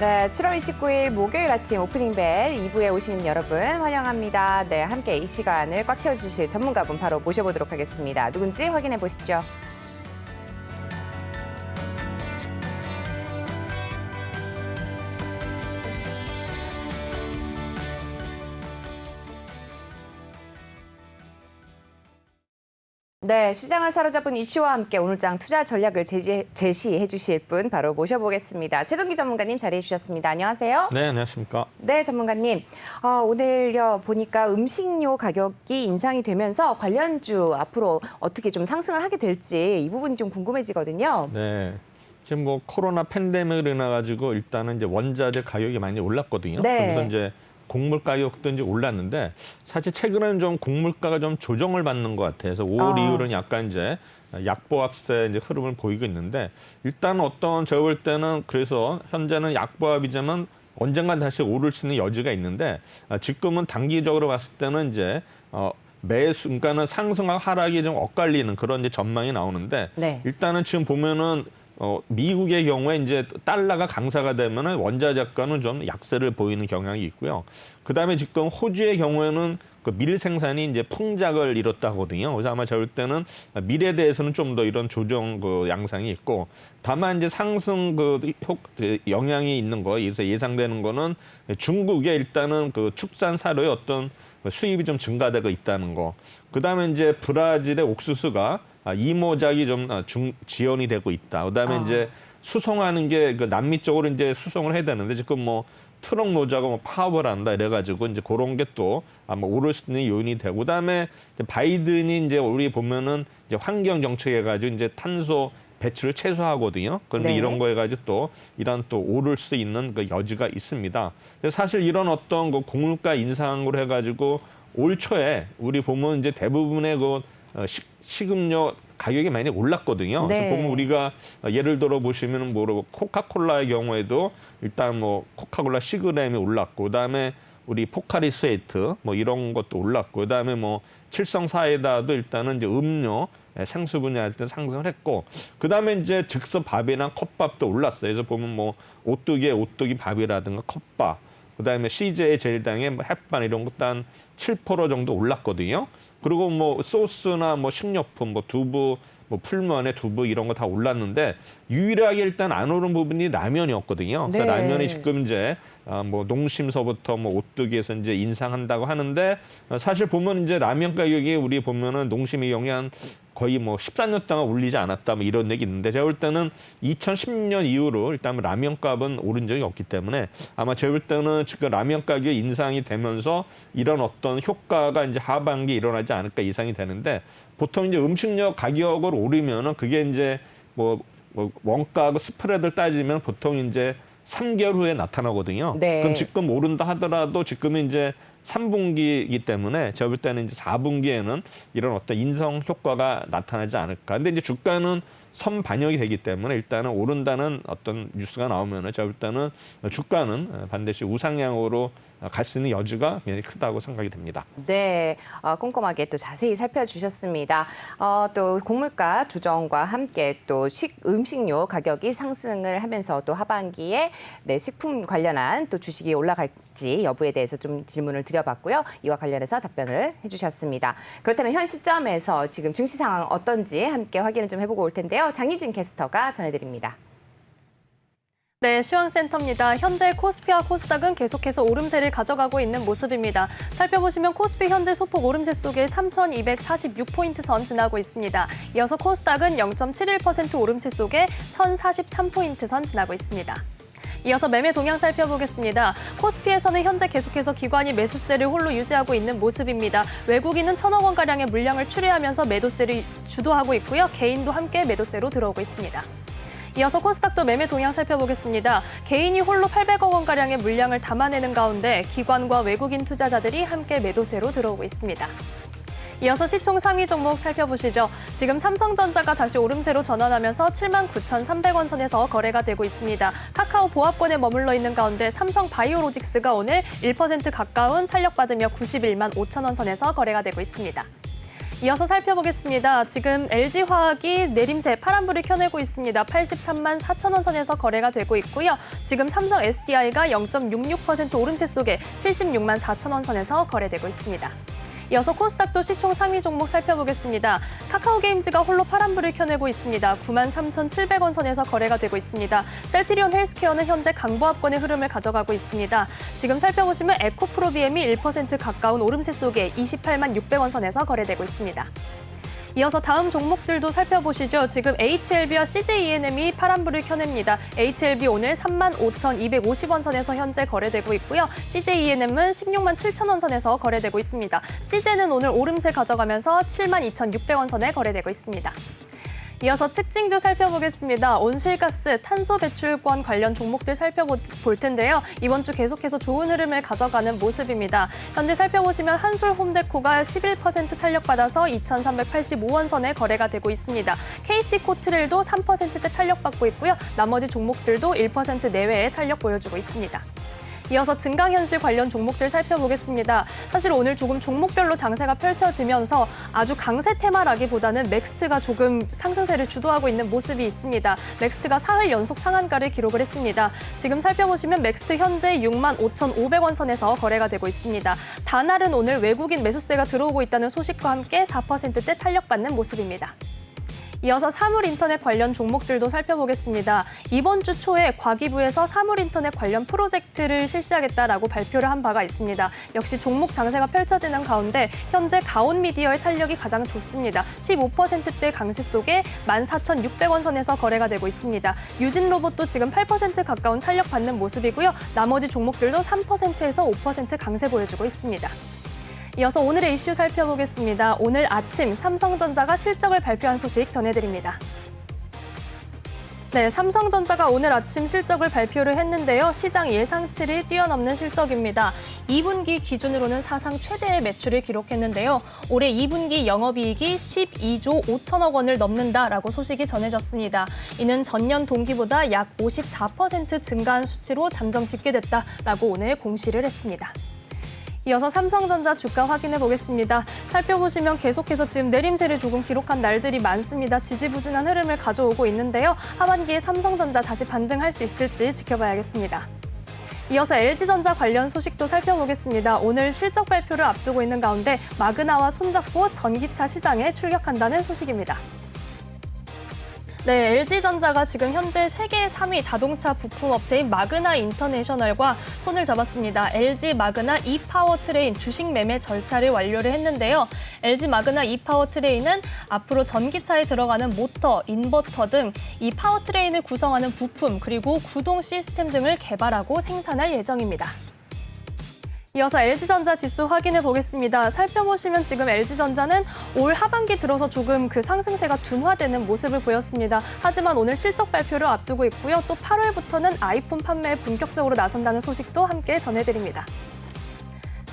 네, 7월 29일 목요일 아침 오프닝벨 2부에 오신 여러분 환영합니다. 네, 함께 이 시간을 꽉 채워주실 전문가분 바로 모셔보도록 하겠습니다. 누군지 확인해 보시죠. 네, 시장을 사로잡은 이슈와 함께 오늘장 투자 전략을 제시해 주실 분 바로 모셔보겠습니다. 최동기 전문가님 자리해 주셨습니다. 안녕하세요. 네, 안녕하십니까. 네, 전문가님. 오늘요 보니까 음식료 가격이 인상이 되면서 관련주 앞으로 어떻게 좀 상승을 하게 될지 이 부분이 좀 궁금해지거든요. 네. 지금 뭐 코로나 팬데믹으로 인해 가지고 일단은 이제 원자재 가격이 많이 올랐거든요. 네. 그래서 이제 곡물 가격도 이제 올랐는데 사실 최근에는 좀 곡물가가 좀 조정을 받는 것 같아서 5월 이후로는 약간 이제 약보합세 이제 흐름을 보이고 있는데 일단 제가 볼 때는 그래서 현재는 약보합이지만 언젠간 다시 오를 수 있는 여지가 있는데 지금은 단기적으로 봤을 때는 이제 그러니까는 상승과 하락이 좀 엇갈리는 그런 이제 전망이 나오는데 네. 일단은 지금 보면은 미국의 경우에 이제 달러가 강세가 되면은 원자재가는 좀 약세를 보이는 경향이 있고요. 그다음에 지금 호주의 경우에는 그 밀 생산이 이제 풍작을 이뤘다거든요. 그래서 아마 저럴 때는 밀에 대해서는 좀 더 이런 조정 그 양상이 있고, 다만 이제 상승 그 영향이 있는 거, 그래서 예상되는 거는 중국의 일단은 그 축산 사료의 어떤 수입이 좀 증가되고 있다는 거. 그다음에 이제 브라질의 옥수수가 이모작이 좀 지연이 되고 있다. 그다음에 이제 수송하는 게 그 남미 쪽으로 이제 수송을 해야 되는데 지금 뭐 트럭 노자가 뭐 파업을 한다 이래가지고 이제 그런 게 또 아마 오를 수 있는 요인이 되고, 그다음에 이제 바이든이 이제 우리 보면은 이제 환경 정책 해가지고 이제 탄소 배출을 최소화하거든요. 그런데 네. 이런 거 해가지고 또 이런 또 오를 수 있는 그 여지가 있습니다. 그래서 사실 이런 어떤 그 곡물가 인상으로 해가지고 올 초에 우리 보면 이제 대부분의 그 식음료 가격이 많이 올랐거든요. 네. 그래서 보면 우리가 예를 들어 보시면 뭐 코카콜라의 경우에도 일단 뭐 코카콜라 10g이 올랐고, 그다음에 우리 포카리 스웨이트 뭐 이런 것도 올랐고, 그다음에 뭐 칠성 사이다도 일단은 이제 음료 생수 분야할 때 상승을 했고, 그다음에 이제 즉석 밥이나 컵밥도 올랐어요. 그래서 보면 뭐 오뚜기 밥이라든가 컵밥, 그다음에 CJ 제일당의 뭐 햇반 이런 것도 한 7% 정도 올랐거든요. 그리고 뭐 소스나 뭐 식료품, 뭐 두부, 뭐 풀무원에 두부 이런 거 다 올랐는데 유일하게 일단 안 오른 부분이 라면이었거든요. 그래서 네. 라면이 지금 이제 뭐 농심서부터 뭐 오뚜기에서 이제 인상한다고 하는데 사실 보면 이제 라면 가격이 우리 보면은 농심의 경우에 한 거의 뭐 14년 동안 올리지 않았다 뭐 이런 얘기 있는데, 제가 볼 때는 2010년 이후로 일단 라면 값은 오른 적이 없기 때문에 아마 제가 볼 때는 지금 라면 가격이 인상이 되면서 이런 어떤 효과가 이제 하반기에 일어나지 않을까 예상이 되는데, 보통 이제 음식료 가격을 오르면은 그게 이제 뭐 원가 스프레드를 따지면 보통 이제 3개월 후에 나타나거든요. 네. 그럼 지금 오른다 하더라도 지금은 이제 3분기이기 때문에 제가 볼 때는 이제 4분기에는 이런 어떤 인상 효과가 나타나지 않을까. 근데 이제 주가는 선 반영이 되기 때문에 일단은 오른다는 어떤 뉴스가 나오면은 제가 볼 때는 주가는 반드시 우상향으로 갈 수 있는 여지가 굉장히 크다고 생각이 됩니다. 네, 꼼꼼하게 또 자세히 살펴주셨습니다. 또 곡물가 조정과 함께 또 음식료 가격이 상승을 하면서 또 하반기에 네, 식품 관련한 또 주식이 올라갈지 여부에 대해서 좀 질문을 드려봤고요. 이와 관련해서 답변을 해주셨습니다. 그렇다면 현 시점에서 지금 증시 상황 어떤지 함께 확인을 좀 해보고 올 텐데요. 장유진 캐스터가 전해드립니다. 네, 시황센터입니다. 현재 코스피와 코스닥은 계속해서 오름세를 가져가고 있는 모습입니다. 살펴보시면 코스피 현재 소폭 오름세 속에 3,246포인트 선 지나고 있습니다. 이어서 코스닥은 0.71% 오름세 속에 1,043포인트 선 지나고 있습니다. 이어서 매매 동향 살펴보겠습니다. 코스피에서는 현재 계속해서 기관이 매수세를 홀로 유지하고 있는 모습입니다. 외국인은 1,000억 원가량의 물량을 출회하면서 매도세를 주도하고 있고요. 개인도 함께 매도세로 들어오고 있습니다. 이어서 코스닥도 매매 동향 살펴보겠습니다. 개인이 홀로 800억 원가량의 물량을 담아내는 가운데 기관과 외국인 투자자들이 함께 매도세로 들어오고 있습니다. 이어서 시총 상위 종목 살펴보시죠. 지금 삼성전자가 다시 오름세로 전환하면서 79,300원 선에서 거래가 되고 있습니다. 카카오 보합권에 머물러 있는 가운데 삼성바이오로직스가 오늘 1% 가까운 탄력받으며 91만 5천 원 선에서 거래가 되고 있습니다. 이어서 살펴보겠습니다. 지금 LG화학이 내림세 파란불을 켜내고 있습니다. 83만 4천 원 선에서 거래가 되고 있고요. 지금 삼성 SDI가 0.66% 오름세 속에 76만 4천 원 선에서 거래되고 있습니다. 이어서 코스닥도 시총 상위 종목 살펴보겠습니다. 카카오게임즈가 홀로 파란불을 켜내고 있습니다. 9만 3,700원 선에서 거래가 되고 있습니다. 셀트리온 헬스케어는 현재 강보합권의 흐름을 가져가고 있습니다. 지금 살펴보시면 에코프로비엠이 1% 가까운 오름세 속에 28만 600원 선에서 거래되고 있습니다. 이어서 다음 종목들도 살펴보시죠. 지금 HLB와 CJENM이 파란불을 켜냅니다. HLB 오늘 35,250원 선에서 현재 거래되고 있고요. CJENM은 16만 7천 원 선에서 거래되고 있습니다. CJ는 오늘 오름세 가져가면서 72,600원 선에 거래되고 있습니다. 이어서 특징도 살펴보겠습니다. 온실가스, 탄소 배출권 관련 종목들 살펴볼 텐데요. 이번 주 계속해서 좋은 흐름을 가져가는 모습입니다. 현재 살펴보시면 한솔홈데코가 11% 탄력받아서 2,385원 선에 거래가 되고 있습니다. KC코트렐도 3%대 탄력받고 있고요. 나머지 종목들도 1% 내외의 탄력 보여주고 있습니다. 이어서 증강현실 관련 종목들 살펴보겠습니다. 사실 오늘 조금 종목별로 장세가 펼쳐지면서 아주 강세 테마라기보다는 맥스트가 조금 상승세를 주도하고 있는 모습이 있습니다. 맥스트가 사흘 연속 상한가를 기록을 했습니다. 지금 살펴보시면 맥스트 현재 6만 5,500원 선에서 거래가 되고 있습니다. 다날은 오늘 외국인 매수세가 들어오고 있다는 소식과 함께 4%대 탄력받는 모습입니다. 이어서 사물인터넷 관련 종목들도 살펴보겠습니다. 이번 주 초에 과기부에서 사물인터넷 관련 프로젝트를 실시하겠다라고 발표를 한 바가 있습니다. 역시 종목 장세가 펼쳐지는 가운데 현재 가온미디어의 탄력이 가장 좋습니다. 15%대 강세 속에 14,600원 선에서 거래가 되고 있습니다. 유진로봇도 지금 8% 가까운 탄력 받는 모습이고요. 나머지 종목들도 3%에서 5% 강세 보여주고 있습니다. 이어서 오늘의 이슈 살펴보겠습니다. 오늘 아침 삼성전자가 실적을 발표한 소식 전해드립니다. 네, 삼성전자가 오늘 아침 실적을 발표를 했는데요. 시장 예상치를 뛰어넘는 실적입니다. 2분기 기준으로는 사상 최대의 매출을 기록했는데요. 올해 2분기 영업이익이 12조 5천억 원을 넘는다라고 소식이 전해졌습니다. 이는 전년 동기보다 약 54% 증가한 수치로 잠정 집계됐다라고 오늘 공시를 했습니다. 이어서 삼성전자 주가 확인해 보겠습니다. 살펴보시면 계속해서 지금 내림세를 조금 기록한 날들이 많습니다. 지지부진한 흐름을 가져오고 있는데요. 하반기에 삼성전자 다시 반등할 수 있을지 지켜봐야겠습니다. 이어서 LG전자 관련 소식도 살펴보겠습니다. 오늘 실적 발표를 앞두고 있는 가운데 마그나와 손잡고 전기차 시장에 출격한다는 소식입니다. 네, LG전자가 지금 현재 세계 3위 자동차 부품 업체인 마그나 인터내셔널과 손을 잡았습니다. LG 마그나 이파워트레인 주식 매매 절차를 완료를 했는데요. LG 마그나 이파워트레인은 앞으로 전기차에 들어가는 모터, 인버터 등 이 파워트레인을 구성하는 부품 그리고 구동 시스템 등을 개발하고 생산할 예정입니다. 이어서 LG전자 지수 확인해 보겠습니다. 살펴보시면 지금 LG전자는 올 하반기 들어서 조금 그 상승세가 둔화되는 모습을 보였습니다. 하지만 오늘 실적 발표를 앞두고 있고요. 또 8월부터는 아이폰 판매에 본격적으로 나선다는 소식도 함께 전해드립니다.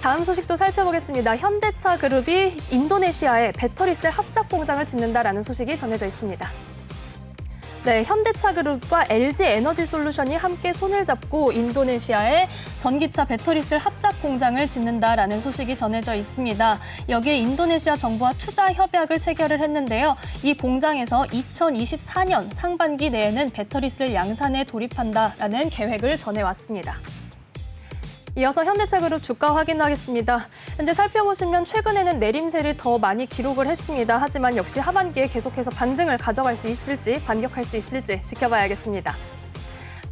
다음 소식도 살펴보겠습니다. 현대차 그룹이 인도네시아에 배터리셀 합작 공장을 짓는다라는 소식이 전해져 있습니다. 네, 현대차 그룹과 LG 에너지 솔루션이 함께 손을 잡고 인도네시아에 전기차 배터리셀 합작 공장을 짓는다라는 소식이 전해져 있습니다. 여기에 인도네시아 정부와 투자 협약을 체결을 했는데요. 이 공장에서 2024년 상반기 내에는 배터리셀 양산에 돌입한다라는 계획을 전해왔습니다. 이어서 현대차그룹 주가 확인하겠습니다. 현재 살펴보시면 최근에는 내림세를 더 많이 기록을 했습니다. 하지만 역시 하반기에 계속해서 반등을 가져갈 수 있을지 반격할 수 있을지 지켜봐야겠습니다.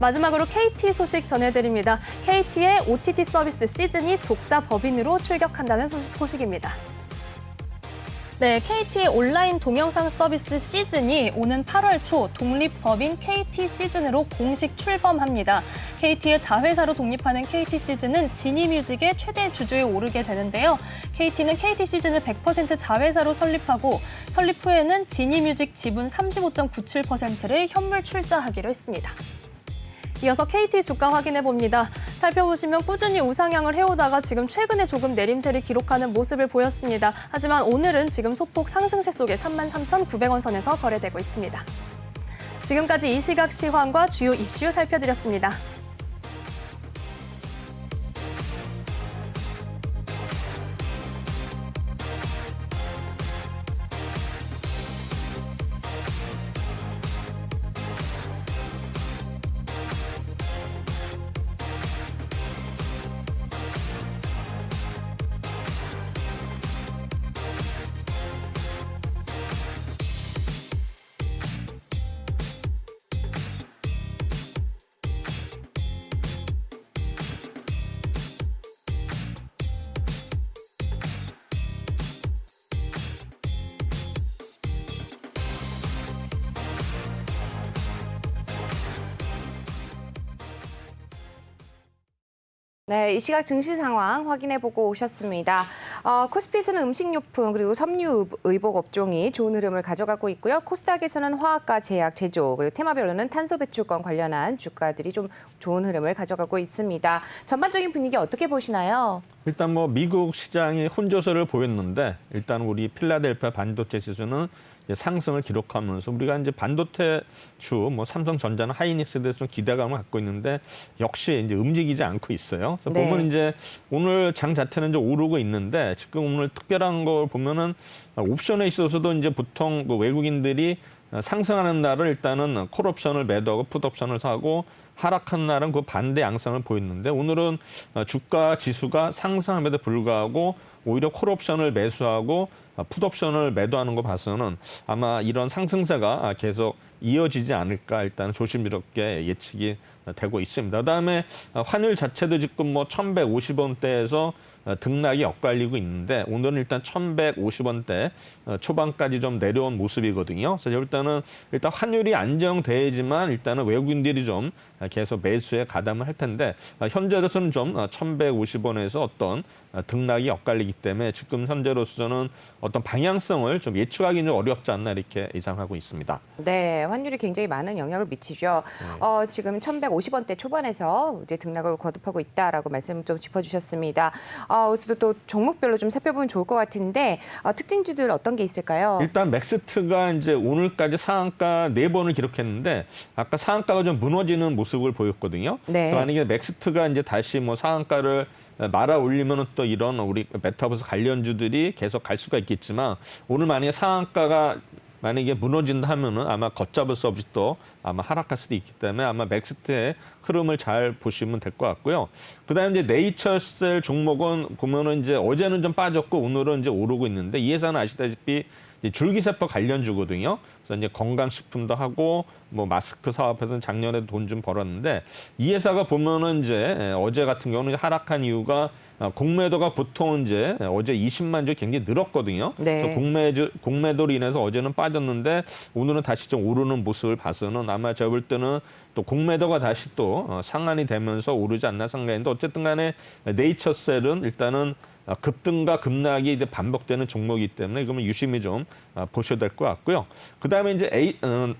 마지막으로 KT 소식 전해드립니다. KT의 OTT 서비스 시즌이 독자 법인으로 출격한다는 소식입니다. 네, KT의 온라인 동영상 서비스 시즌이 오는 8월 초 독립법인 KT 시즌으로 공식 출범합니다. KT의 자회사로 독립하는 KT 시즌은 지니뮤직의 최대 주주에 오르게 되는데요. KT는 KT 시즌을 100% 자회사로 설립하고 설립 후에는 지니뮤직 지분 35.97%를 현물 출자하기로 했습니다. 이어서 KT 주가 확인해 봅니다. 살펴보시면 꾸준히 우상향을 해오다가 지금 최근에 조금 내림세를 기록하는 모습을 보였습니다. 하지만 오늘은 지금 소폭 상승세 속에 33,900원 선에서 거래되고 있습니다. 지금까지 이 시각 시황과 주요 이슈 살펴드렸습니다. 네, 이 시각 증시 상황 확인해 보고 오셨습니다. 코스피에서는 음식료품 그리고 섬유 의복 업종이 좋은 흐름을 가져가고 있고요. 코스닥에서는 화학과 제약, 제조 그리고 테마별로는 탄소 배출권 관련한 주가들이 좀 좋은 흐름을 가져가고 있습니다. 전반적인 분위기 어떻게 보시나요? 일단 뭐 미국 시장이 혼조세를 보였는데 일단 우리 필라델피아 반도체 지수는 이제 상승을 기록하면서 우리가 이제 반도체 주 뭐 삼성전자나 하이닉스에 대해서 좀 기대감을 갖고 있는데 역시 이제 움직이지 않고 있어요. 그래서 네. 보면 이제 오늘 장 자체는 이제 오르고 있는데 지금 오늘 특별한 걸 보면은 옵션에 있어서도 이제 보통 그 외국인들이 상승하는 날을 일단은 콜옵션을 매도하고 풋옵션을 사고 하락한 날은 그 반대 양상을 보였는데 오늘은 주가 지수가 상승함에도 불구하고 오히려 콜옵션을 매수하고 풋옵션을 매도하는 거 봐서는 아마 이런 상승세가 계속 이어지지 않을까 일단 조심스럽게 예측이 되고 있습니다. 그다음에 환율 자체도 지금 뭐 1,150원대에서 등락이 엇갈리고 있는데 오늘은 일단 1,150원대 초반까지 좀 내려온 모습이거든요. 그래서 일단은 환율이 안정돼야지만 일단은 외국인들이 좀 계속 매수에 가담을 할 텐데 현재로서는 좀 1,150원에서 어떤 등락이 엇갈리기 때문에 지금 현재로서는 어떤 방향성을 좀 예측하기는 어렵지 않나 이렇게 예상하고 있습니다. 네, 환율이 굉장히 많은 영향을 미치죠. 지금 1,150원대 초반에서 이제 등락을 거듭하고 있다라고 말씀 좀 짚어주셨습니다. 그래서 또 종목별로 좀 살펴보면 좋을 것 같은데 특징주들 어떤 게 있을까요? 일단 맥스트가 이제 오늘까지 상한가 4번을 기록했는데 아까 상한가가 좀 무너지는 모습을 보였거든요. 네. 그래서 만약에 맥스트가 이제 다시 뭐 상한가를 말아 올리면은 또 이런 우리 메타버스 관련주들이 계속 갈 수가 있겠지만 오늘 만약에 상한가가 만약에 무너진다 하면은 아마 걷잡을 수 없이 또 아마 하락할 수도 있기 때문에 아마 맥스트의 흐름을 잘 보시면 될 것 같고요. 그다음에 이제 네이처셀 종목은 보면은 이제 어제는 좀 빠졌고 오늘은 이제 오르고 있는데 이 회사는 아시다시피 이제 줄기세포 관련주거든요. 그래서 이제 건강식품도 하고 뭐 마스크 사업에서는 작년에 돈 좀 벌었는데 이 회사가 보면은 이제 어제 같은 경우는 하락한 이유가 공매도가 보통 이제 어제 20만 주 굉장히 늘었거든요. 네. 그래서 공매도로 인해서 어제는 빠졌는데 오늘은 다시 좀 오르는 모습을 봐서는 아마 제가 볼 때는 또 공매도가 다시 또 상한이 되면서 오르지 않나 생각했는데 어쨌든 간에 네이처셀은 일단은 급등과 급락이 이제 반복되는 종목이기 때문에 그러면 유심히 좀 보셔야 될 것 같고요. 그다음에 이제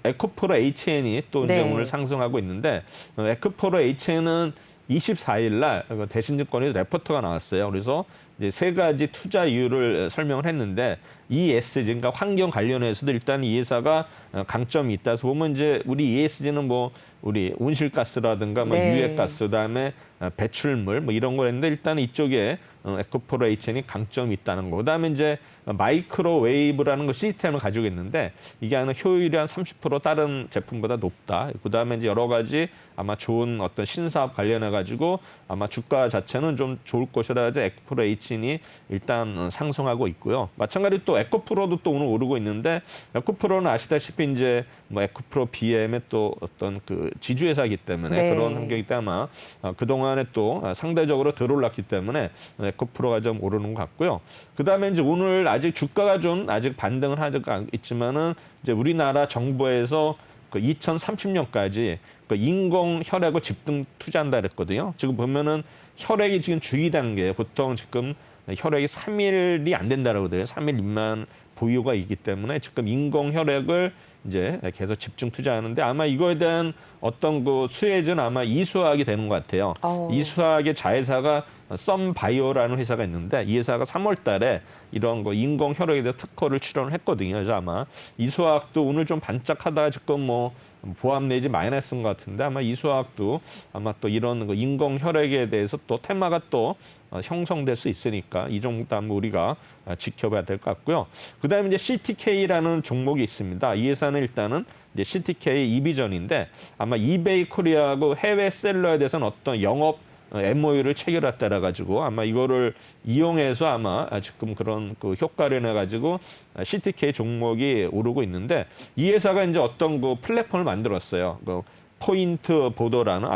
에코프로 HN이 또 이제 네. 오늘 상승하고 있는데 에코프로 HN은 24일 날 대신증권에서 레포트가 나왔어요. 그래서 이제 3가지 투자 이유를 설명을 했는데 ESG, 그러니까 환경 관련해서도 일단 이 회사가 강점이 있다. 그래서 보면 이제 우리 ESG는 뭐 우리 온실가스라든가 뭐 네. 유해가스, 그다음에 배출물 뭐 이런 거 했는데 일단 이쪽에 에코프로 HN이 강점이 있다는 거. 그다음에 이제 마이크로웨이브라는 거 시스템을 가지고 있는데 이게 하는 효율이 한 30% 다른 제품보다 높다. 그다음에 이제 여러 가지 아마 좋은 어떤 신사업 관련해 가지고 아마 주가 자체는 좀 좋을 것이다. 해서 에코프로 HN이 일단 상승하고 있고요. 마찬가지로 또 에코프로도 또 오늘 오르고 있는데 에코프로는 아시다시피 이제 뭐 에코프로 BM의 또 어떤 그 지주회사이기 때문에 네. 그런 환경이기 때문에 아마 그동안에 또 상대적으로 덜 올랐기 때문에 에코프로가 좀 오르는 것 같고요. 그다음에 이제 오늘 아직 주가가 좀 아직 반등을 하지 있지만은 이제 우리나라 정부에서 그 2030년까지 그 인공 혈액을 집중 투자한다 그랬거든요. 지금 보면은 혈액이 지금 주의 단계 보통 지금 혈액이 3일이 안 된다라고 돼요. 3일 미만 보유가 있기 때문에 지금 인공 혈액을 이제 계속 집중 투자하는데 아마 이거에 대한 어떤 그 수혜는 아마 이수학이 되는 것 같아요. 이수학의 자회사가 썸바이오라는 회사가 있는데 이 회사가 3월 달에 이런 거 인공 혈액에 대해 특허를 출원을 했거든요. 그래서 아마 이수학도 오늘 좀 반짝하다가 지금 뭐 보합 내지 마이너스인 것 같은데 아마 이수학도 아마 또 이런 거 인공 혈액에 대해서 또 테마가 또 형성될 수 있으니까 이 종목도 한번 우리가 지켜봐야 될 것 같고요. 그다음에 이제 CTK라는 종목이 있습니다. 이 회사는 일단은 이제 CTK 이비전인데 아마 이베이 코리아하고 해외 셀러에 대해서는 어떤 영업 MOU를 체결했다라 가지고 아마 이거를 이용해서 아마 지금 그런 그 효과를 내 가지고 CTK 종목이 오르고 있는데 이 회사가 이제 어떤 그 플랫폼을 만들었어요. 그 포인트 보도라는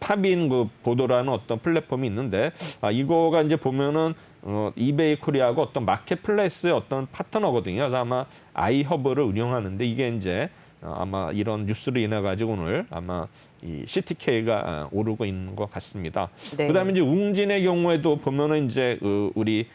팝인 그 보도라는 어떤 플랫폼이 있는데 이거가 이제 보면은 이베이 코리아하고 어떤 마켓플레이스의 어떤 파트너거든요. 그래서 아마 아이허브를 운영하는데 이게 이제 아마 이런 뉴스로 인해 가지고 오늘 아마 이 CTK가 오르고 있는 것 같습니다. 네. 그다음에 이제 웅진의 경우에도 보면은 이제 우리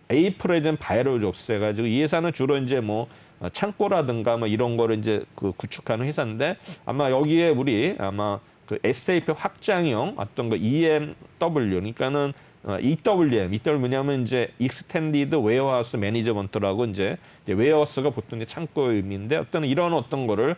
에이프레젠 바이오로직스 해가지고 이 회사는 주로 이제 뭐 창고라든가 뭐 이런 거를 이제 그 구축하는 회사인데 아마 여기에 우리 아마 그 SAP 확장형 어떤 그 EMW 그러니까는 EWM 뭐냐면 이제 Extended Warehouse Management라고 이제 웨어하우스가 보통 이제 창고의 의미인데 이런 거를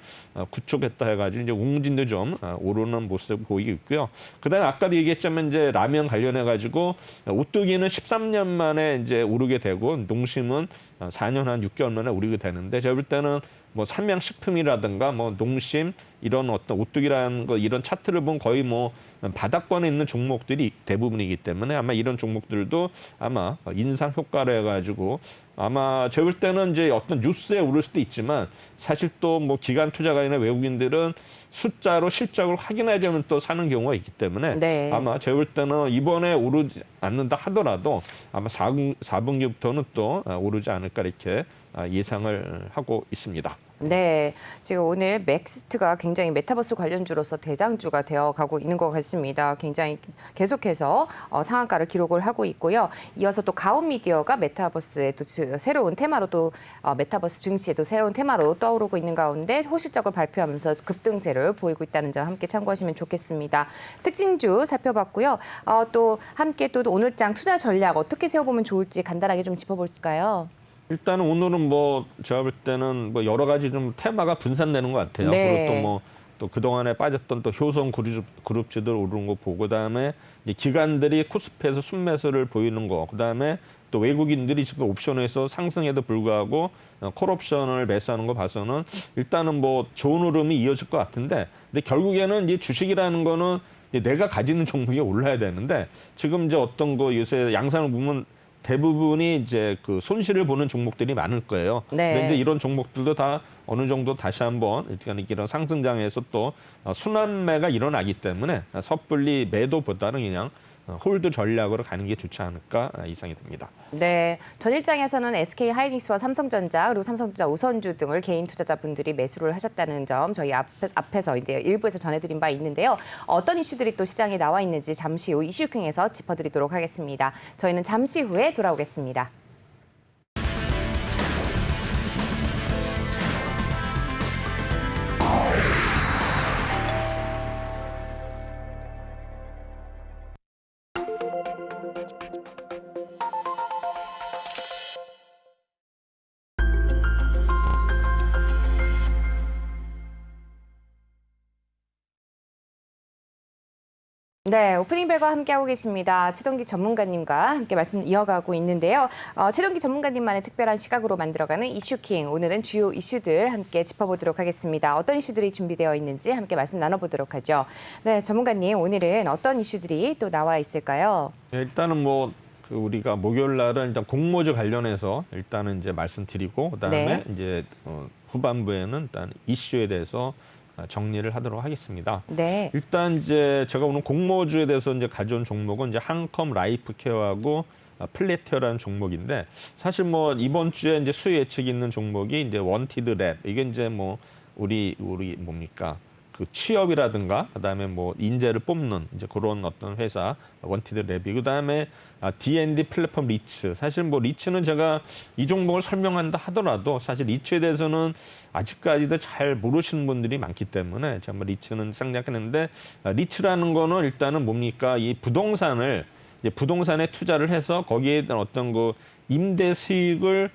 구축했다 해가지고 이제 웅진도 좀 오르는 모습 보이고 있고요. 그다음에 아까도 얘기했지만 이제 라면 관련해 가지고 오뚜기는 13년 만에 이제 오르게 되고 농심은 4년 한 6개월 만에 오르게 되는데 제가 볼 때는 뭐 삼양식품이라든가 뭐 농심 이런 어떤 오뚜기라는 거 이런 차트를 보면 거의 뭐 바닥권에 있는 종목들이 대부분이기 때문에 아마 이런 종목들도 아마 인상 효과를 해가지고 아마 제가 볼 때는 이제 어떤 뉴스에 오를 수도 있지만 사실 또 뭐 기관 투자가이나 외국인들은 숫자로 실적을 확인하려면 또 사는 경우가 있기 때문에 네. 아마 제가 볼 때는 이번에 오르지 않는다 하더라도 아마 4분기부터는 또 오르지 않을까 이렇게 예상을 하고 있습니다. 네, 지금 오늘 맥스트가 굉장히 메타버스 관련주로서 대장주가 되어가고 있는 것 같습니다. 굉장히 계속해서 상한가를 기록을 하고 있고요. 이어서 또 가온미디어가 메타버스에 또 새로운 테마로 또 메타버스 증시에도 새로운 테마로 떠오르고 있는 가운데 호실적을 발표하면서 급등세를 보이고 있다는 점 함께 참고하시면 좋겠습니다. 특징주 살펴봤고요. 또 함께 또 오늘장 투자 전략 어떻게 세워보면 좋을지 간단하게 좀 짚어볼까요? 일단은 오늘은 뭐 제가 볼 때는 뭐 여러 가지 좀 테마가 분산되는 것 같아요. 네. 그리고 또 뭐 또 그동안에 빠졌던 또 효성 그룹주들 오르는 거 보고 그다음에 이제 기관들이 코스피에서 순매수를 보이는 거 그다음에 또 외국인들이 지금 옵션에서 상승에도 불구하고 콜옵션을 매수하는 거 봐서는 일단은 뭐 좋은 흐름이 이어질 것 같은데 근데 결국에는 이 주식이라는 거는 내가 가지는 종목이 올라야 되는데 지금 이제 어떤 거 요새 양상을 보면 대부분이 이제 그 손실을 보는 종목들이 많을 거예요. 네. 근데 이제 이런 종목들도 다 어느 정도 다시 한번 이런 상승장에서 또 순환매가 일어나기 때문에 섣불리 매도보다는 그냥 홀드 전략으로 가는 게 좋지 않을까 이상이 됩니다. 네, 전일장에서는 SK 하이닉스와 삼성전자 그리고 삼성전자 우선주 등을 개인 투자자분들이 매수를 하셨다는 점 저희 앞에서 이제 일부에서 전해드린 바 있는데요. 어떤 이슈들이 또 시장에 나와 있는지 잠시 후 이슈킹에서 짚어드리도록 하겠습니다. 저희는 잠시 후에 돌아오겠습니다. 네, 오프닝 벨과 함께하고 계십니다. 최동기 전문가님과 함께 말씀 이어가고 있는데요. 최동기 전문가님만의 특별한 시각으로 만들어가는 이슈킹. 오늘은 주요 이슈들 함께 짚어보도록 하겠습니다. 어떤 이슈들이 준비되어 있는지 함께 말씀 나눠보도록 하죠. 네, 전문가님 오늘은 어떤 이슈들이 또 나와 있을까요? 네, 일단은 뭐 우리가 목요일 날은 일단 공모주 관련해서 일단은 이제 말씀드리고 그다음에 네. 이제 후반부에는 일단 이슈에 대해서 정리를 하도록 하겠습니다. 네. 일단 이제 제가 오늘 공모주에 대해서 이제 가져온 종목은 이제 한컴 라이프케어하고 플래티어라는 종목인데 사실 뭐 이번 주에 이제 수요 예측이 있는 종목이 이제 원티드 랩 이게 이제 뭐 우리 뭡니까 그 취업이라든가 그다음에 뭐 인재를 뽑는 이제 그런 어떤 회사 원티드 랩이 그다음에 D&D 플랫폼 리츠 사실 뭐 리츠는 제가 이 종목을 설명한다 하더라도 사실 리츠에 대해서는 아직까지도 잘 모르시는 분들이 많기 때문에 제가 뭐 리츠는 생략했는데 리츠라는 거는 일단은 뭡니까 이 부동산을 이제 부동산에 투자를 해서 거기에 대한 어떤 그 임대 수익을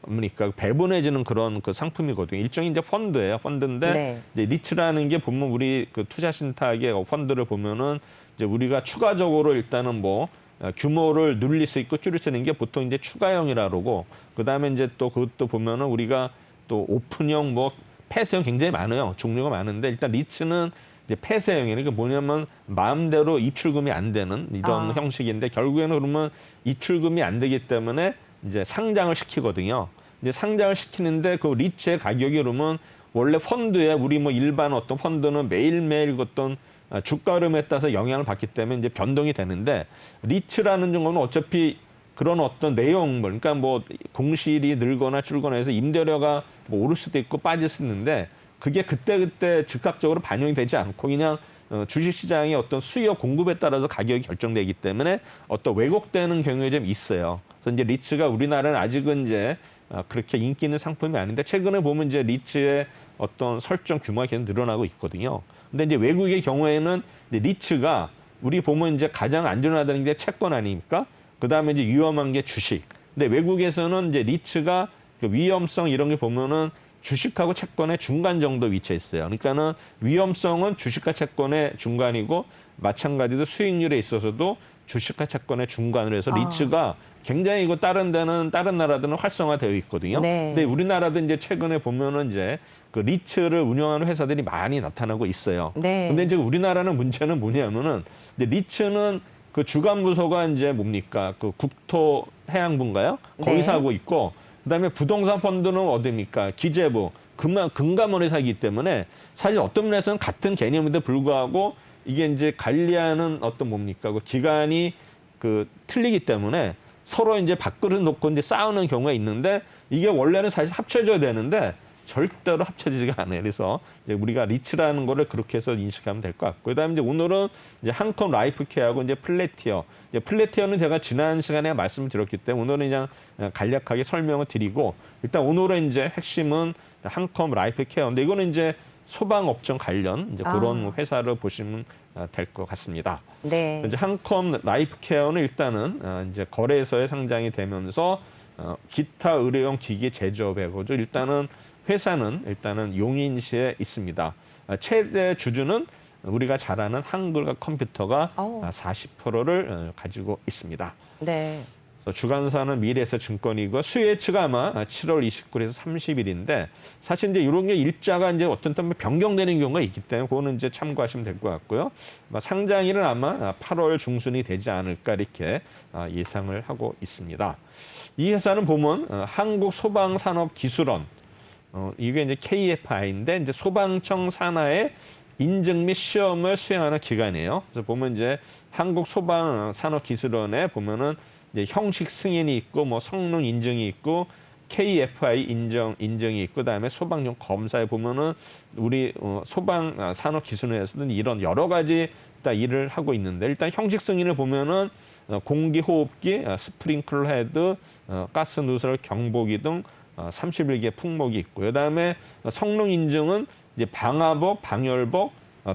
뭡니까 배분해주는 그런 그 상품이거든요. 일종의 이제 펀드예요. 펀드인데 네. 이제 리츠라는 게 보면 우리 그 투자 신탁의 펀드를 보면은 이제 우리가 추가적으로 일단은 뭐 규모를 늘릴 수 있고 줄일 수 있는 게 보통 이제 추가형이라 그러고 그다음에 이제 또 그것도 보면은 우리가 또 오픈형 뭐 폐쇄형 굉장히 많아요. 종류가 많은데 일단 리츠는 이제 폐쇄형이에요. 그러니까 뭐냐면 마음대로 입출금이 안 되는 이런 형식인데 결국에는 그러면 입출금이 안 되기 때문에 이제 상장을 시키거든요. 이제 상장을 시키는데 그 리츠의 가격이 그러면 원래 펀드에 우리 뭐 일반 어떤 펀드는 매일매일 어떤 주가 흐름에 따라서 영향을 받기 때문에 이제 변동이 되는데 리츠라는 경우는 어차피 그런 어떤 내용, 그러니까 뭐 공실이 늘거나 줄거나 해서 임대료가 뭐 오를 수도 있고 빠질 수 있는데 그게 그때그때 즉각적으로 반영이 되지 않고 그냥 주식시장의 어떤 수요 공급에 따라서 가격이 결정되기 때문에 어떤 왜곡되는 경우에 좀 있어요. 그래서 이제 리츠가 우리나라는 아직은 이제 그렇게 인기 있는 상품이 아닌데 최근에 보면 이제 리츠의 어떤 설정 규모가 계속 늘어나고 있거든요. 근데 이제 외국의 경우에는 이제 리츠가 우리 보면 이제 가장 안전하다는 게 채권 아닙니까? 그 다음에 이제 위험한 게 주식. 근데 외국에서는 이제 리츠가 위험성 이런 게 보면은 주식하고 채권의 중간 정도 위치해 있어요. 그러니까는 위험성은 주식과 채권의 중간이고 마찬가지로 수익률에 있어서도 주식과 채권의 중간으로 해서 리츠가 굉장히 이거 다른 나라들은 활성화되어 있거든요. 네. 근데 우리나라도 이제 최근에 보면은 이제 그 리츠를 운영하는 회사들이 많이 나타나고 있어요. 네. 근데 이제 우리나라는 문제는 뭐냐면은 이제 리츠는 그 주간 부서가 이제 뭡니까? 그 국토해양부인가요? 거기서 네. 하고 있고 그다음에 부동산 펀드는 어디입니까? 기재부, 금감원에서 하기 때문에 사실 어떤 면에서는 같은 개념인데 불구하고 이게 이제 관리하는 어떤 뭡니까? 그 기관이 그 틀리기 때문에 서로 이제 밥그릇 놓고 이제 싸우는 경우가 있는데 이게 원래는 사실 합쳐져야 되는데 절대로 합쳐지지가 않아요. 그래서 이제 우리가 리츠라는 거를 그렇게 해서 인식하면 될 것 같고, 그다음에 이제 오늘은 이제 한컴 라이프케어하고 이제 플래티어. 이제 플래티어는 제가 지난 시간에 말씀을 드렸기 때문에 오늘은 그냥 간략하게 설명을 드리고, 일단 오늘은 이제 핵심은 한컴 라이프케어인데 이거는 이제 소방업종 관련 이제 그런 회사를 보시면 될 것 같습니다. 네. 이제 한컴 라이프케어는 일단은 이제 거래소에 상장이 되면서 기타 의료용 기기 제조업이고죠. 회사는 용인시에 있습니다. 최대 주주는 우리가 잘 아는 한글과 컴퓨터가 40%를 가지고 있습니다. 네. 그래서 주관사는 미래에셋 증권이고 수혜치가 아마 7월 29일에서 30일인데 사실 이제 이런 게 일자가 이제 어떤 때문에 변경되는 경우가 있기 때문에 그거는 이제 참고하시면 될 것 같고요. 상장일은 아마 8월 중순이 되지 않을까 이렇게 예상을 하고 있습니다. 이 회사는 보면 한국소방산업기술원 이게 이제 KFI인데 이제 소방청 산하의 인증 및 시험을 수행하는 기관이에요. 그래서 보면 이제 한국소방산업기술원에 보면은 이제 형식 승인이 있고 뭐 성능 인증이 있고 KFI 인증이 있고 그다음에 소방용 검사에 보면은 우리 소방산업기술원에서는 이런 여러 가지 일을 하고 있는데 일단 형식 승인을 보면은 공기호흡기, 스프링클러 헤드, 가스 누설 경보기 등 31개 품목이 있고요. 그다음에 성능 인증은 이제 방화복, 방열복,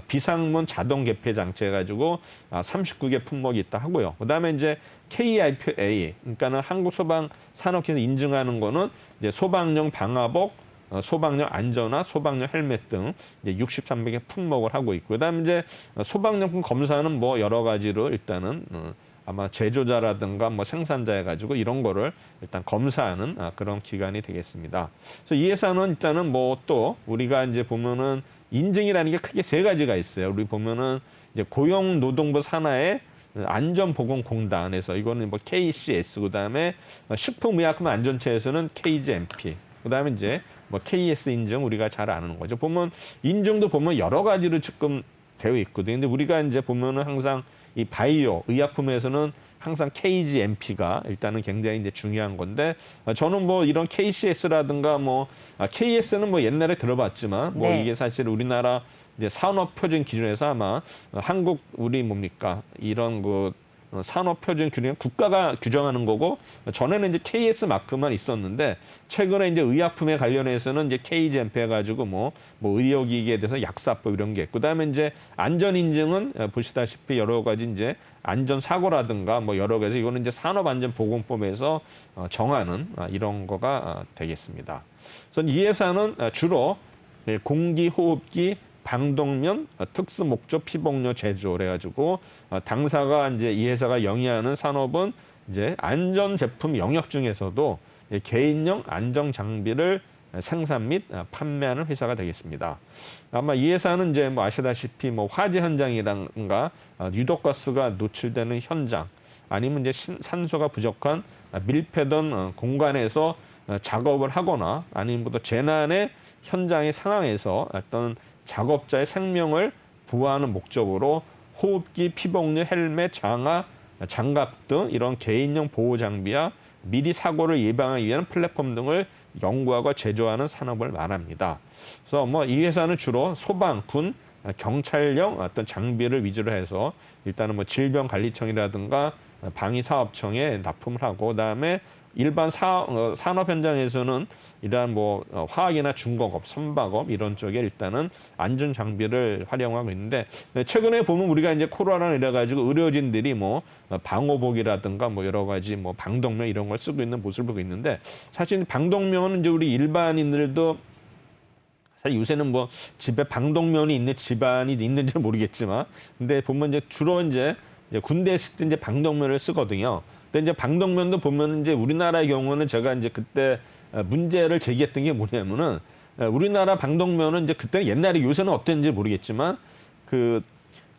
비상문 자동 개폐 장치 해가지고 39개 품목이 있다 하고요. 그다음에 이제 KIPA, 그러니까는 한국소방산업기술 인증하는 거는 이제 소방용 방화복, 소방용 안전화, 소방용 헬멧 등 이제 63개 품목을 하고 있고, 그다음에 이제 소방용품 검사는 뭐 여러 가지로 일단은 아마 제조자라든가 뭐 생산자 해가지고 이런 거를 일단 검사하는 그런 기관이 되겠습니다. 그래서 이 회사는 일단은 뭐 또 우리가 이제 보면은 인증이라는 게 크게 세 가지가 있어요. 우리 보면은 이제 고용노동부 산하의 안전보건공단에서 이거는 뭐 KCS, 그다음에 식품의약품 안전처에서는 KGMP, 그다음에 이제 뭐 KS 인증 우리가 잘 아는 거죠. 보면 인증도 보면 여러 가지로 지금 되어 있거든요. 근데 우리가 이제 보면은 항상 이 바이오 의약품에서는 항상 KGMP가 일단은 굉장히 이제 중요한 건데 저는 뭐 이런 KCS라든가 뭐 KS는 뭐 옛날에 들어봤지만 뭐 네. 이게 사실 우리나라 이제 산업표준 기준에서 아마 한국 우리 뭡니까 이런 그 산업표준 규정 국가가 규정하는 거고 전에는 이제 KS 마크만 있었는데 최근에 이제 의약품에 관련해서는 이제 KGMP 해가지고 뭐 의료기기에 대해서 약사법 이런 게 있고 그다음에 이제 안전 인증은 보시다시피 여러 가지 이제 안전 사고라든가 뭐 여러 가지 이거는 이제 산업안전보건법에서 정하는 이런 거가 되겠습니다. 그래서 이 회사는 주로 공기호흡기 방독면 특수 목적 피복료 제조를 해가지고 당사가 이제 이 회사가 영위하는 산업은 이제 안전 제품 영역 중에서도 개인용 안전 장비를 생산 및 판매하는 회사가 되겠습니다. 아마 이 회사는 이제 뭐 아시다시피 뭐 화재 현장이란가 유독가스가 노출되는 현장 아니면 이제 산소가 부족한 밀폐된 공간에서 작업을 하거나 아니면 또 재난의 현장의 상황에서 어떤 작업자의 생명을 보호하는 목적으로 호흡기, 피복류, 헬멧, 장갑 등 이런 개인용 보호 장비와 미리 사고를 예방하기 위한 플랫폼 등을 연구하고 제조하는 산업을 말합니다. 그래서 뭐 이 회사는 주로 소방, 군, 경찰용 어떤 장비를 위주로 해서 일단은 뭐 질병관리청이라든가 방위사업청에 납품을 하고 그다음에 일반 산업 현장에서는 이러한 뭐 화학이나 중공업, 선박업 이런 쪽에 일단은 안전 장비를 활용하고 있는데 최근에 보면 우리가 이제 코로나로 이래 가지고 의료진들이 뭐 방호복이라든가 뭐 여러 가지 뭐 방독면 이런 걸 쓰고 있는 모습을 보고 있는데 사실 방독면은 이제 우리 일반인들도 사실 요새는 뭐 집에 방독면이 있는 집안이 있는지 모르겠지만 근데 보면 이제 주로 이제 군대에 있을 때 이제 방독면을 쓰거든요. 근데 이제 방독면도 보면 이제 우리나라의 경우는 제가 이제 그때 문제를 제기했던 게 뭐냐면은 우리나라 방독면은 이제 그때 옛날에 요새는 어땠는지 모르겠지만 그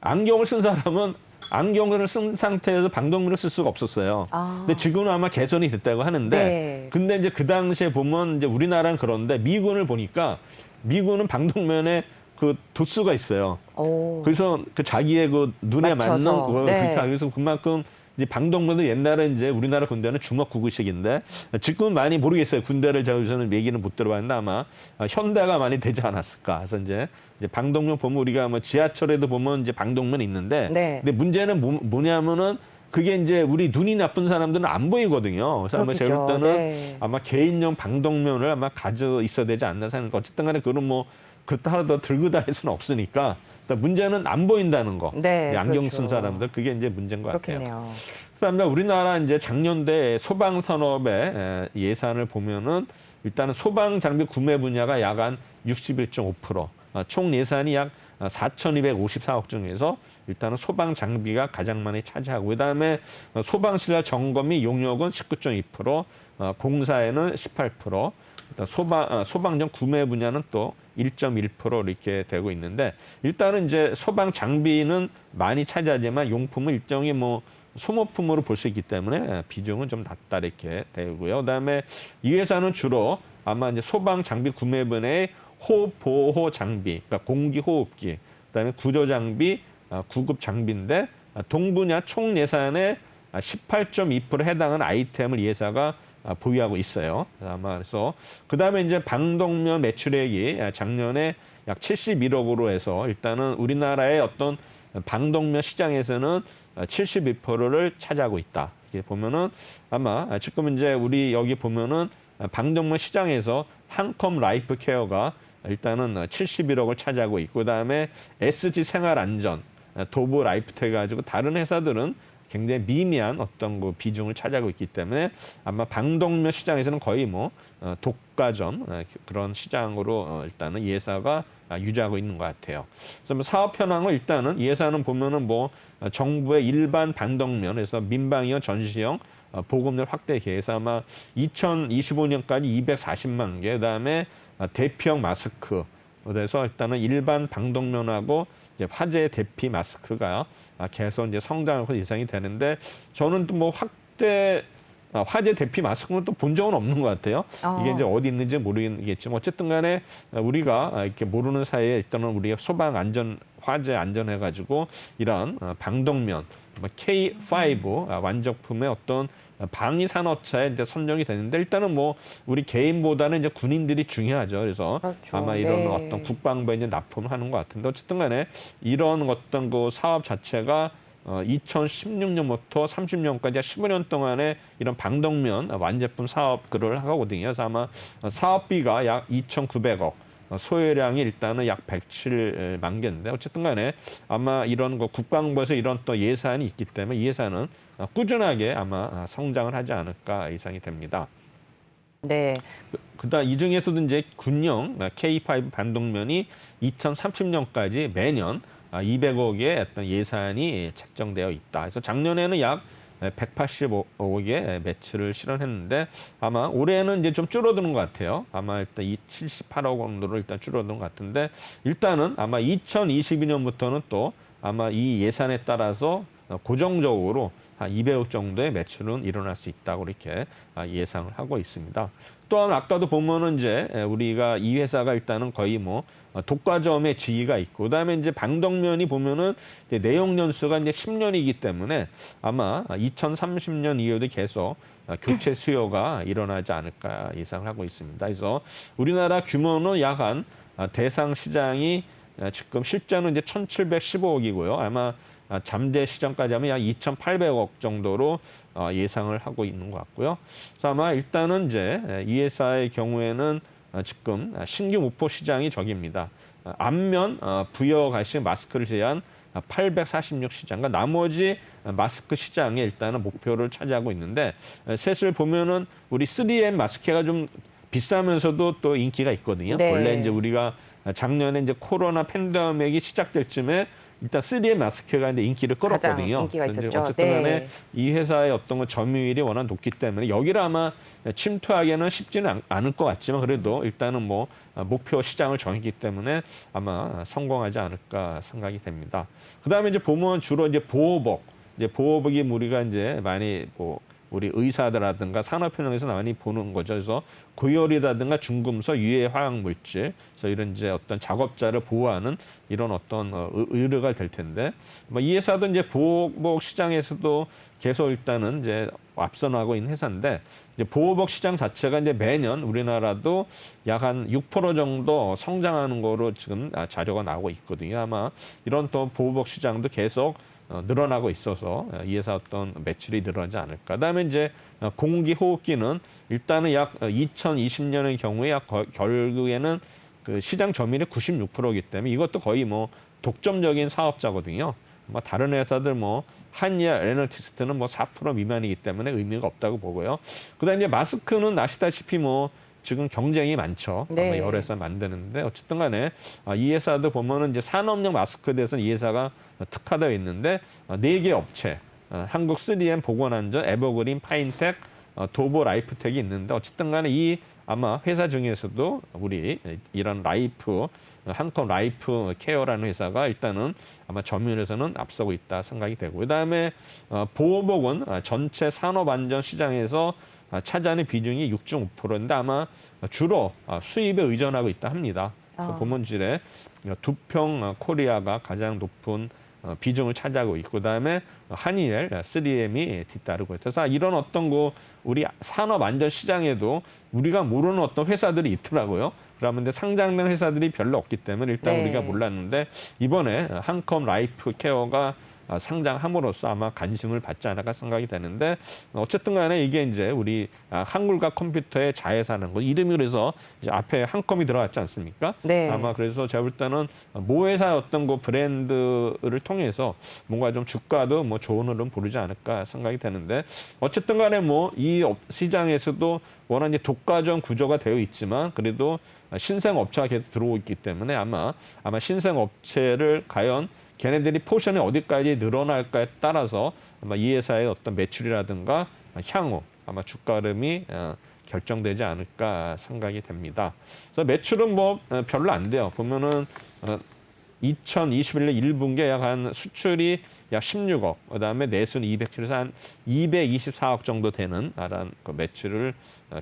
안경을 쓴 사람은 안경을 쓴 상태에서 방독면을 쓸 수가 없었어요. 근데 지금은 아마 개선이 됐다고 하는데 네. 근데 이제 그 당시에 보면 이제 우리나라는 그런데 미군을 보니까 미군은 방독면에 그 도수가 있어요. 오. 그래서 그 자기의 그 눈에 맞춰서. 맞는 그걸 네. 그렇게 하기 위해서 그만큼 이제 방독면도 옛날에 이제 우리나라 군대는 주먹구구식인데 지금은 많이 모르겠어요. 군대를 제가 요새는 얘기는 못 들어봤는데 아마 현대가 많이 되지 않았을까. 그래서 이제 방독면 보면 우리가 뭐 지하철에도 보면 이제 방독면이 있는데 네. 근데 문제는 뭐냐면은 그게 이제 우리 눈이 나쁜 사람들은 안 보이거든요. 그래서 아마 제가 볼 그렇겠죠. 때는 네. 아마 개인용 방독면을 아마 가져 있어야 되지 않나 생각합니다. 어쨌든 간에 그건 뭐 그렇다 하더라도 들고 다닐 수는 없으니까 그러니까 문제는 안 보인다는 거. 네, 안경 그렇죠. 쓴 사람들 그게 이제 문제인 것 같아요. 그렇겠네요. 그다음에 우리나라 이제 작년대 소방 산업의 예산을 보면은 일단은 소방 장비 구매 분야가 약 한 61.5%, 총 예산이 약 4,254억 중에서 일단은 소방 장비가 가장 많이 차지하고 그다음에 소방실내 점검이 용역은 19.2%, 공사에는 18%, 소방정 구매 분야는 또 1.1% 이렇게 되고 있는데 일단은 이제 소방 장비는 많이 차지하지만 용품은 일종의 뭐 소모품으로 볼 수 있기 때문에 비중은 좀 낮다 이렇게 되고요. 그다음에 이 회사는 주로 아마 이제 소방 장비 구매 분야의 호흡 보호 장비, 그러니까 공기 호흡기, 그다음에 구조 장비, 구급 장비인데 동분야 총 예산의 18.2% 해당하는 아이템을 이 회사가 보유하고 있어요. 아마 그래서 그다음에 이제 방독면 매출액이 작년에 약 71억으로 해서 일단은 우리나라의 어떤 방독면 시장에서는 72%를 차지하고 있다. 이렇게 보면은 아마 지금 이제 우리 여기 보면은 방독면 시장에서 한컴 라이프 케어가 일단은 71억을 차지하고 있고 그다음에 SG 생활안전, 도브 라이프텍 가지고 다른 회사들은 굉장히 미미한 어떤 그 비중을 차지하고 있기 때문에 아마 방독면 시장에서는 거의 뭐 독과점 그런 시장으로 일단은 이 회사가 유지하고 있는 것 같아요. 그래서 뭐 사업 현황을 일단은 이 회사는 보면은 뭐 정부의 일반 방독면에서 민방위와 전시형 보급률 확대 계획에서 아마 2025년까지 240만 개, 그다음에 대피형 마스크, 그래서 일단은 일반 방독면하고 이제 화재 대피 마스크가 계속 이제 성장하고 예상이 되는데 저는 또 뭐 화재 대피 마스크는 또 본 적은 없는 것 같아요. 이게 이제 어디 있는지 모르겠지만 어쨌든 간에 우리가 이렇게 모르는 사이에 일단은 우리가 소방 안전, 화재 안전해가지고 이런 방독면, K5 완적품의 어떤 방위 산업차에 이제 선정이 되는데 일단은 뭐 우리 개인보다는 이제 군인들이 중요하죠. 그래서 그렇죠. 아마 이런 네. 어떤 국방부에 이제 납품을 하는 것 같은데 어쨌든 간에 이런 어떤 그 사업 자체가 2016년부터 30년까지 15년 동안에 이런 방독면 완제품 사업 그걸 하거든요. 그래서 아마 사업비가 약 2,900억, 소요량이 일단은 약 107만 개인데 어쨌든 간에 아마 이런 거 국방부에서 이런 또 예산이 있기 때문에 이 예산은 꾸준하게 아마 성장을 하지 않을까 예상이 됩니다. 네. 그다음 이 중에서도 이제 군용 K5 방독면이 2030년까지 매년 200억의 어떤 예산이 책정되어 있다. 그래서 작년에는 약 185억의 매출을 실현했는데 아마 올해는 이제 좀 줄어드는 것 같아요. 아마 일단 이 78억 정도로 일단 줄어드는 것 같은데 일단은 아마 2022년부터는 또 아마 이 예산에 따라서 고정적으로 한 200억 정도의 매출은 일어날 수 있다고 이렇게 예상을 하고 있습니다. 또한 아까도 보면은 이제 우리가 이 회사가 일단은 거의 뭐 독과점의 지위가 있고, 그다음에 이제 방덕면이 보면은 이제 내용 연수가 이제 10년이기 때문에 아마 2030년 이후에도 계속 교체 수요가 일어나지 않을까 예상을 하고 있습니다. 그래서 우리나라 규모는 약 한 대상 시장이 지금 실제는 이제 1,715억이고요. 아마 잠재 시장까지 하면 약 2,800억 정도로 예상을 하고 있는 것 같고요. 그래서 아마 일단은 이제 이 회사의 경우에는 지금 신규 목표 시장이 저기입니다. 앞면 부여가식 마스크를 제한 846 시장과 나머지 마스크 시장에 일단은 목표를 차지하고 있는데, 셋을 보면은 우리 3M 마스크가 좀 비싸면서도 또 인기가 있거든요. 네. 원래 이제 우리가 작년에 이제 코로나 팬데믹이 시작될 쯤에 일단 3M 마스크가 이제 인기를 끌었거든요. 가장 인기가 그런데 있었죠. 어쨌든 간에 네. 이 회사의 어떤 건 점유율이 워낙 높기 때문에 여기를 아마 침투하기는 쉽지는 않을 것 같지만, 그래도 일단은 뭐 목표 시장을 정했기 때문에 아마 성공하지 않을까 생각이 됩니다. 그다음에 이제 보면 주로 이제 보호복이 우리가 이제 많이 우리 의사들라든가 산업현장에서 많이 보는 거죠. 그래서 고열이라든가 중금속, 유해 화학 물질, 그래서 이런 이제 어떤 작업자를 보호하는 이런 어떤 의료가 될 텐데, 이 회사도 이제 보호복 시장에서도 계속 일단은 이제 앞서 나가고 있는 회사인데, 이제 보호복 시장 자체가 이제 매년 우리나라도 약 한 6% 정도 성장하는 거로 지금 자료가 나오고 있거든요. 아마 이런 또 보호복 시장도 계속 늘어나고 있어서 이 회사 어떤 매출이 늘어나지 않을까. 그다음에 이제 공기 호흡기는 일단은 약 2020년의 경우에 결국에는 그 시장 점유율이 96%이기 때문에 이것도 거의 뭐 독점적인 사업자거든요. 다른 회사들 한의와 에너티스트는 4% 미만이기 때문에 의미가 없다고 보고요. 그다음에 이제 마스크는 아시다시피 지금 경쟁이 많죠. 네. 여러 회사 만드는데 어쨌든 간에 이 회사도 보면은 이제 산업용 마스크에 대해서는 이 회사가 특화되어 있는데 4개 업체, 한국 3M 보건안전, 에버그린, 파인텍, 도보 라이프텍이 있는데 어쨌든 간에 이 아마 회사 중에서도 우리 이런 한컴 라이프 케어라는 회사가 일단은 아마 점유율에서는 앞서고 있다 생각이 되고, 그다음에 보호복은 전체 산업안전 시장에서 차지하는 비중이 6.5%인데 아마 주로 수입에 의존하고 있다 합니다. 그래서 보문질에 두평 코리아가 가장 높은 비중을 차지하고 있고, 그다음에 한이엘, 3M이 뒤따르고 있다. 그래서 이런 어떤 우리 산업 안전 시장에도 우리가 모르는 어떤 회사들이 있더라고요. 그러면 상장된 회사들이 별로 없기 때문에 일단 네. 우리가 몰랐는데 이번에 한컴 라이프 케어가 상장함으로써 아마 관심을 받지 않을까 생각이 되는데, 어쨌든 간에 이게 이제 우리 한글과 컴퓨터의 자회사라는 거, 이름이 그래서 이제 앞에 한컴이 들어갔지 않습니까? 네. 아마 그래서 제가 볼 때는 모 회사의 어떤 브랜드를 통해서 뭔가 좀 주가도 좋은 흐름 보이지 않을까 생각이 되는데, 어쨌든 간에 이 시장에서도 워낙 이제 독과점 구조가 되어 있지만 그래도 신생 업체가 계속 들어오고 있기 때문에 아마 신생 업체를 과연 걔네들이 포션이 어디까지 늘어날까에 따라서 아마 이 회사의 어떤 매출이라든가 향후 아마 주가 흐름이 결정되지 않을까 생각이 됩니다. 그래서 매출은 별로 안 돼요. 보면은 2021년 1분기에 약 한 수출이 약 16억, 그다음에 내수는 207에서 한 224억 정도 되는 그 매출을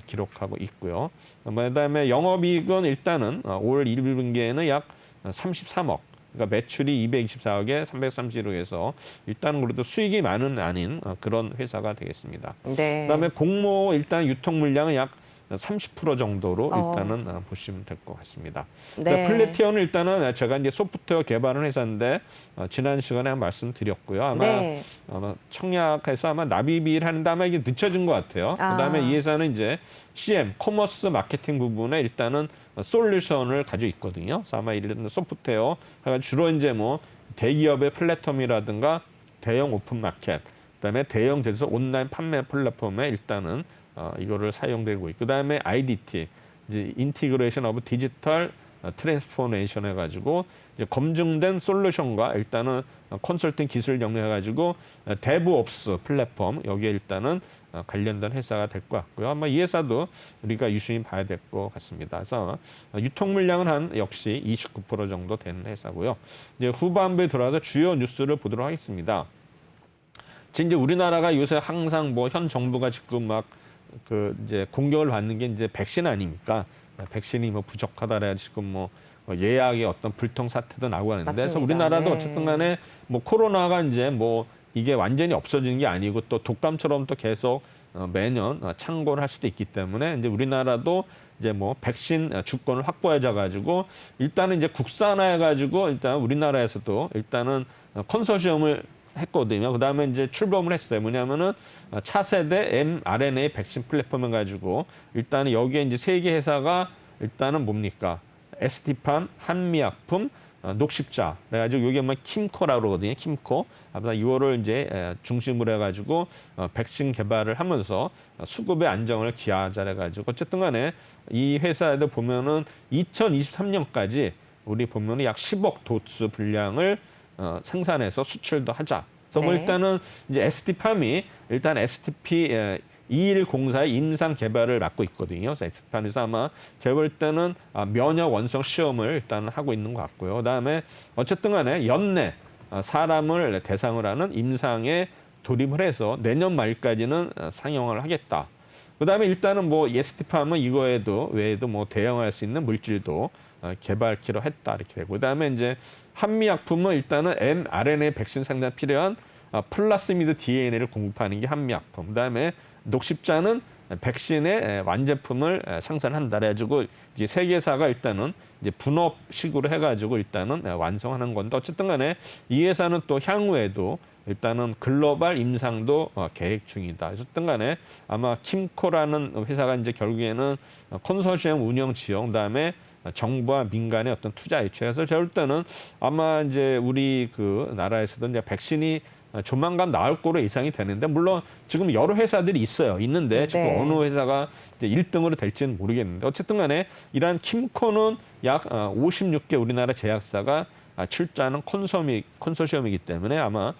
기록하고 있고요. 그다음에 영업이익은 일단은 올 1분기에는 약 33억. 그러니까 매출이 224억에 331억에서 일단은 그래도 수익이 많은 아닌 그런 회사가 되겠습니다. 네. 그다음에 공모 일단 유통 물량은 약 30% 정도로 일단은 보시면 될 것 같습니다. 네. 플래티언은 일단은 제가 이제 소프트웨어 개발하는 회사인데 지난 시간에 말씀드렸고요. 아마 청약해서 아마 납입을 하는데 아마 이게 늦춰진 것 같아요. 그다음에 이 회사는 이제 CM, 커머스 마케팅 부분에 일단은 솔루션을 가지고 있거든요. 그래서 아마 이런 소프트웨어 주로 이제 대기업의 플랫폼이라든가 대형 오픈 마켓, 그다음에 대형 제조사 온라인 판매 플랫폼에 일단은 이거를 사용되고 있고, 그다음에 IDT, 이제 인티그레이션 오브 디지털 트랜스포메이션 해가지고 이제 검증된 솔루션과 일단은 컨설팅 기술 영역해가지고 데브옵스 플랫폼 여기에 일단은 관련된 회사가 될 것 같고요. 아마 이 회사도 우리가 유심히 봐야 될 것 같습니다. 그래서 유통 물량은 한 역시 29% 정도 되는 회사고요. 이제 후반부에 들어와서 주요 뉴스를 보도록 하겠습니다. 이제 우리나라가 요새 항상 현 정부가 지금 그 이제 공격을 받는 게 이제 백신 아닙니까? 백신이 뭐 부족하다라 지금 뭐 예약의 어떤 불통 사태도 나고 하는데 그래서 맞습니다. 우리나라도 네. 어쨌든 간에 뭐 코로나가 이제 뭐 이게 완전히 없어지는 게 아니고 또 독감처럼 또 계속 매년 창궐을 할 수도 있기 때문에 이제 우리나라도 이제 뭐 백신 주권을 확보하자 가지고 일단은 이제 국산화해 가지고 일단 우리나라에서도 일단은 컨소시엄을 했거든요. 그다음에 이제 출범을 했어요. 뭐냐면은 차세대 mRNA 백신 플랫폼을 가지고 일단은 여기에 이제 세 개 회사가 일단은 뭡니까? ST팜, 한미약품, 녹십자. 그래가지고 이게 뭐 킴코라고 그러거든요. 킴코. 아마 이거를 이제 중심으로 해가지고 백신 개발을 하면서 수급의 안정을 기하자 해가지고 어쨌든 간에 이 회사에도 보면은 2023년까지 우리 보면은 약 10억 도수 분량을 생산해서 수출도 하자. 그래서 뭐 네. 일단은 이제 ST팜이 일단 STP 2104의 임상 개발을 맡고 있거든요. 그래서 ST팜에서 아마 제가 볼 때는 면역 원성 시험을 일단 하고 있는 것 같고요. 그다음에 어쨌든 간에 연내 사람을 대상으로 하는 임상에 돌입을 해서 내년 말까지는 상용을 하겠다. 그다음에 일단은 뭐 ST팜은 이거에도 외에도 뭐 대응할 수 있는 물질도 개발키로 했다 이렇게 되고 그다음에 이제 한미약품은 일단은 mRNA 백신 생산 필요한 플라스미드 DNA를 공급하는 게 한미약품. 그다음에 녹십자는 백신의 완제품을 생산한다. 그래가지고 이제 세 개사가 일단은 이제 분업식으로 해가지고 일단은 완성하는 건데 어쨌든 간에 이 회사는 또 향후에도 일단은 글로벌 임상도 계획 중이다. 어쨌든 간에 아마 킴코라는 회사가 이제 결국에는 컨소시엄 운영 지역 그다음에 정부와 민간의 어떤 투자 유치해서 제가 볼 때는 아마 이제 우리 그 나라에서도 이제 백신이 조만간 나올 거로 예상이 되는데 물론 지금 여러 회사들이 있어요. 있는데 지금 네. 어느 회사가 이제 1등으로 될지는 모르겠는데 어쨌든 간에 이러한 킴코는 약 56개 우리나라 제약사가 출자하는 컨소시엄이기 때문에 아마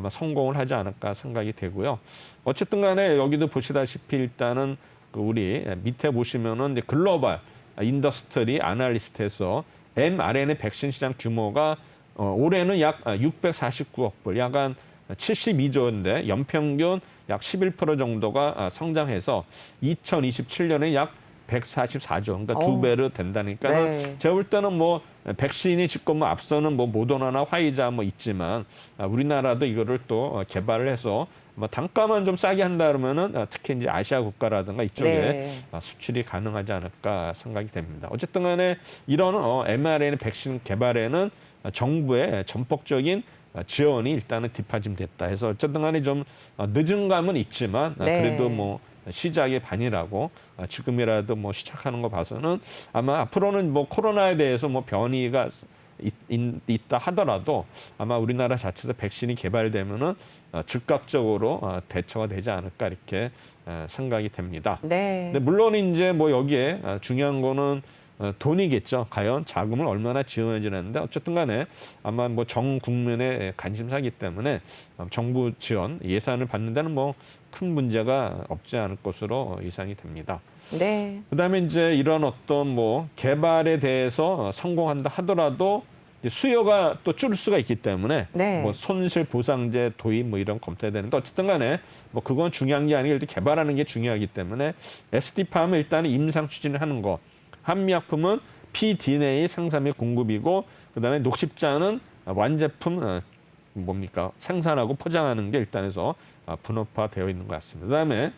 성공을 하지 않을까 생각이 되고요. 어쨌든 간에 여기도 보시다시피 일단은 그 우리 밑에 보시면은 이제 글로벌 인더스트리 아날리스트에서 mRNA 백신 시장 규모가 올해는 약 649억 불, 약 한 72조인데 연평균 약 11% 정도가 성장해서 2027년에 약 144조, 그러니까 두 배로 된다니까. 네. 제가 볼 때는 뭐 백신이 지금 뭐 앞서는 뭐 모더나나 화이자 뭐 있지만 우리나라도 이거를 또 개발을 해서 뭐 단가만 좀 싸게 한다 그러면은 특히 이제 아시아 국가라든가 이쪽에 네. 수출이 가능하지 않을까 생각이 됩니다. 어쨌든 간에 이런 mRNA 백신 개발에는 정부의 전폭적인 지원이 일단은 뒷받침됐다 해서 어쨌든 간에 좀 늦은 감은 있지만 네. 그래도 뭐 시작의 반이라고 지금이라도 뭐 시작하는 거 봐서는 아마 앞으로는 뭐 코로나에 대해서 뭐 변이가 있다 하더라도 아마 우리나라 자체에서 백신이 개발되면은 즉각적으로 대처가 되지 않을까 이렇게 생각이 됩니다. 네. 근데 물론 이제 뭐 여기에 중요한 거는 돈이겠죠. 과연 자금을 얼마나 지원해주는데 어쨌든 간에 아마 뭐 전 국민의 관심사이기 때문에 정부 지원 예산을 받는 데는 뭐 큰 문제가 없지 않을 것으로 예상이 됩니다. 네. 그다음에 이제 이런 어떤 뭐 개발에 대해서 성공한다 하더라도 이제 수요가 또 줄을 수가 있기 때문에 네. 뭐 손실 보상제 도입 뭐 이런 검토해야 되는데 어쨌든 간에 뭐 그건 중요한 게 아니고 일단 개발하는 게 중요하기 때문에 ST팜은 일단 임상 추진을 하는 거, 한미약품은 pDNA 생산 및 공급이고 그다음에 녹십자는 완제품 뭡니까 생산하고 포장하는 게 일단에서 분업화되어 있는 것 같습니다. 그다음에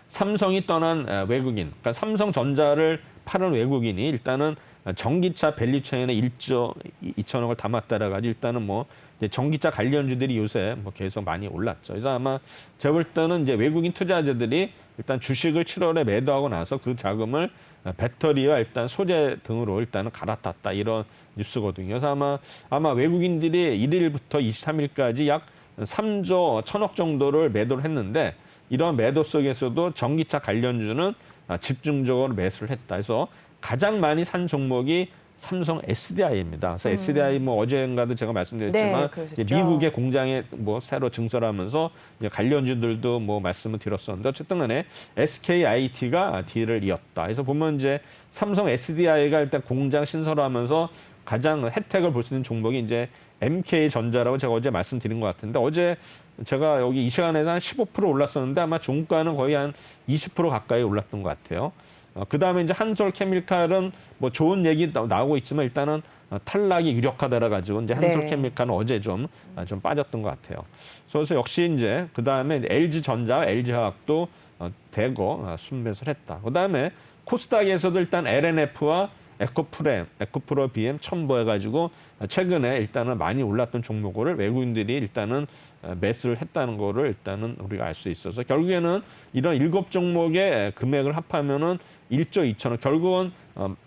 삼성이 떠난 외국인, 그러니까 삼성전자를 파는 외국인이 일단은 전기차 밸류체인에 1조 2천억을 담았다라 가지고 일단은 뭐 이제 전기차 관련주들이 요새 뭐 계속 많이 올랐죠. 그래서 아마 제가 볼 때는 이제 외국인 투자자들이 일단 주식을 7월에 매도하고 나서 그 자금을 배터리와 일단 소재 등으로 일단은 갈아탔다 이런 뉴스거든요. 그래서 아마 외국인들이 1일부터 23일까지 약 3조 1천억 정도를 매도를 했는데 이런 매도 속에서도 전기차 관련주는 집중적으로 매수를 했다. 그래서 가장 많이 산 종목이 삼성 SDI입니다. 그래서 SDI 뭐 어제인가도 제가 말씀드렸지만 네, 그러셨죠. 이제 미국의 공장에 뭐 새로 증설하면서 이제 관련주들도 뭐 말씀을 드렸었는데 어쨌든 간에 SKIT가 딜을 이었다. 그래서 보면 이제 삼성 SDI가 일단 공장 신설하면서 가장 혜택을 볼 수 있는 종목이 이제 MK전자라고 제가 어제 말씀드린 것 같은데 어제 제가 여기 이 시간에는 한 15% 올랐었는데 아마 종가는 거의 한 20% 가까이 올랐던 것 같아요. 그 다음에 이제 한솔케미칼은 뭐 좋은 얘기 나오고 있지만 일단은 탈락이 유력하다라 가지고 이제 한솔케미칼은 어제 좀 빠졌던 것 같아요. 그래서 역시 이제 그 다음에 LG전자, LG화학도 대거 순매수를 했다. 그 다음에 코스닥에서도 일단 LNF와 에코프로 BM 첨부해가지고 최근에 일단은 많이 올랐던 종목을 외국인들이 일단은 매수를 했다는 거를 일단은 우리가 알 수 있어서 결국에는 이런 7종목의 금액을 합하면은 1조 2천억 결국은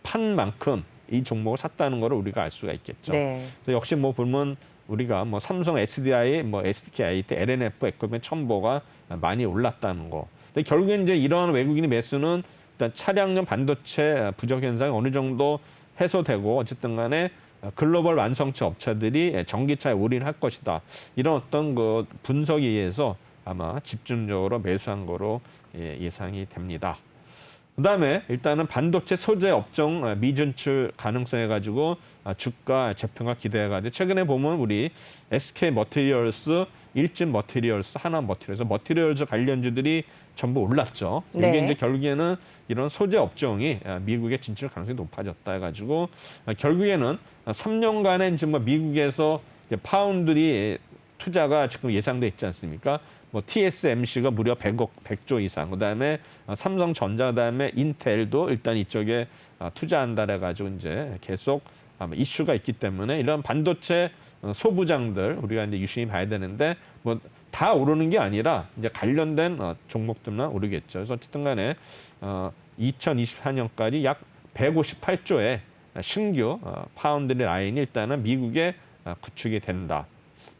판 만큼 이 종목을 샀다는 거를 우리가 알 수가 있겠죠. 네. 그래서 역시 뭐 보면 우리가 뭐 삼성, SDI, 뭐 SDK, LNF, 에코프로 첨보가 많이 올랐다는 거. 근데 결국에 이제 이러한 외국인의 매수는 일단 차량용 반도체 부족 현상이 어느 정도 해소되고 어쨌든 간에 글로벌 완성차 업체들이 전기차에 올인할 것이다. 이런 어떤 그 분석에 의해서 아마 집중적으로 매수한 거로 예상이 됩니다. 그다음에 일단은 반도체 소재 업종 미진출 가능성해 가지고 주가 재평가 기대해 가지고 최근에 보면 우리 SK 머티리얼스, 일진 머티리얼스, 하나 머티리얼스 관련주들이 전부 올랐죠. 이게 네. 이제 결국에는 이런 소재 업종이 미국에 진출 가능성이 높아졌다 해가지고 결국에는 3년간에 이제 뭐 미국에서 이제 파운드리 투자가 지금 예상돼 있지 않습니까? 뭐 TSMC가 무려 100조 이상, 그다음에 삼성전자, 그다음에 인텔도 일단 이쪽에 투자한다 해가지고 이제 계속 아마 이슈가 있기 때문에 이런 반도체 소부장들 우리가 이제 유심히 봐야 되는데 뭐 다 오르는 게 아니라 이제 관련된 종목들만 오르겠죠. 그래서 어쨌든 간에 2024년까지 약 158조의 신규 파운드리 라인이 일단은 미국에 구축이 된다.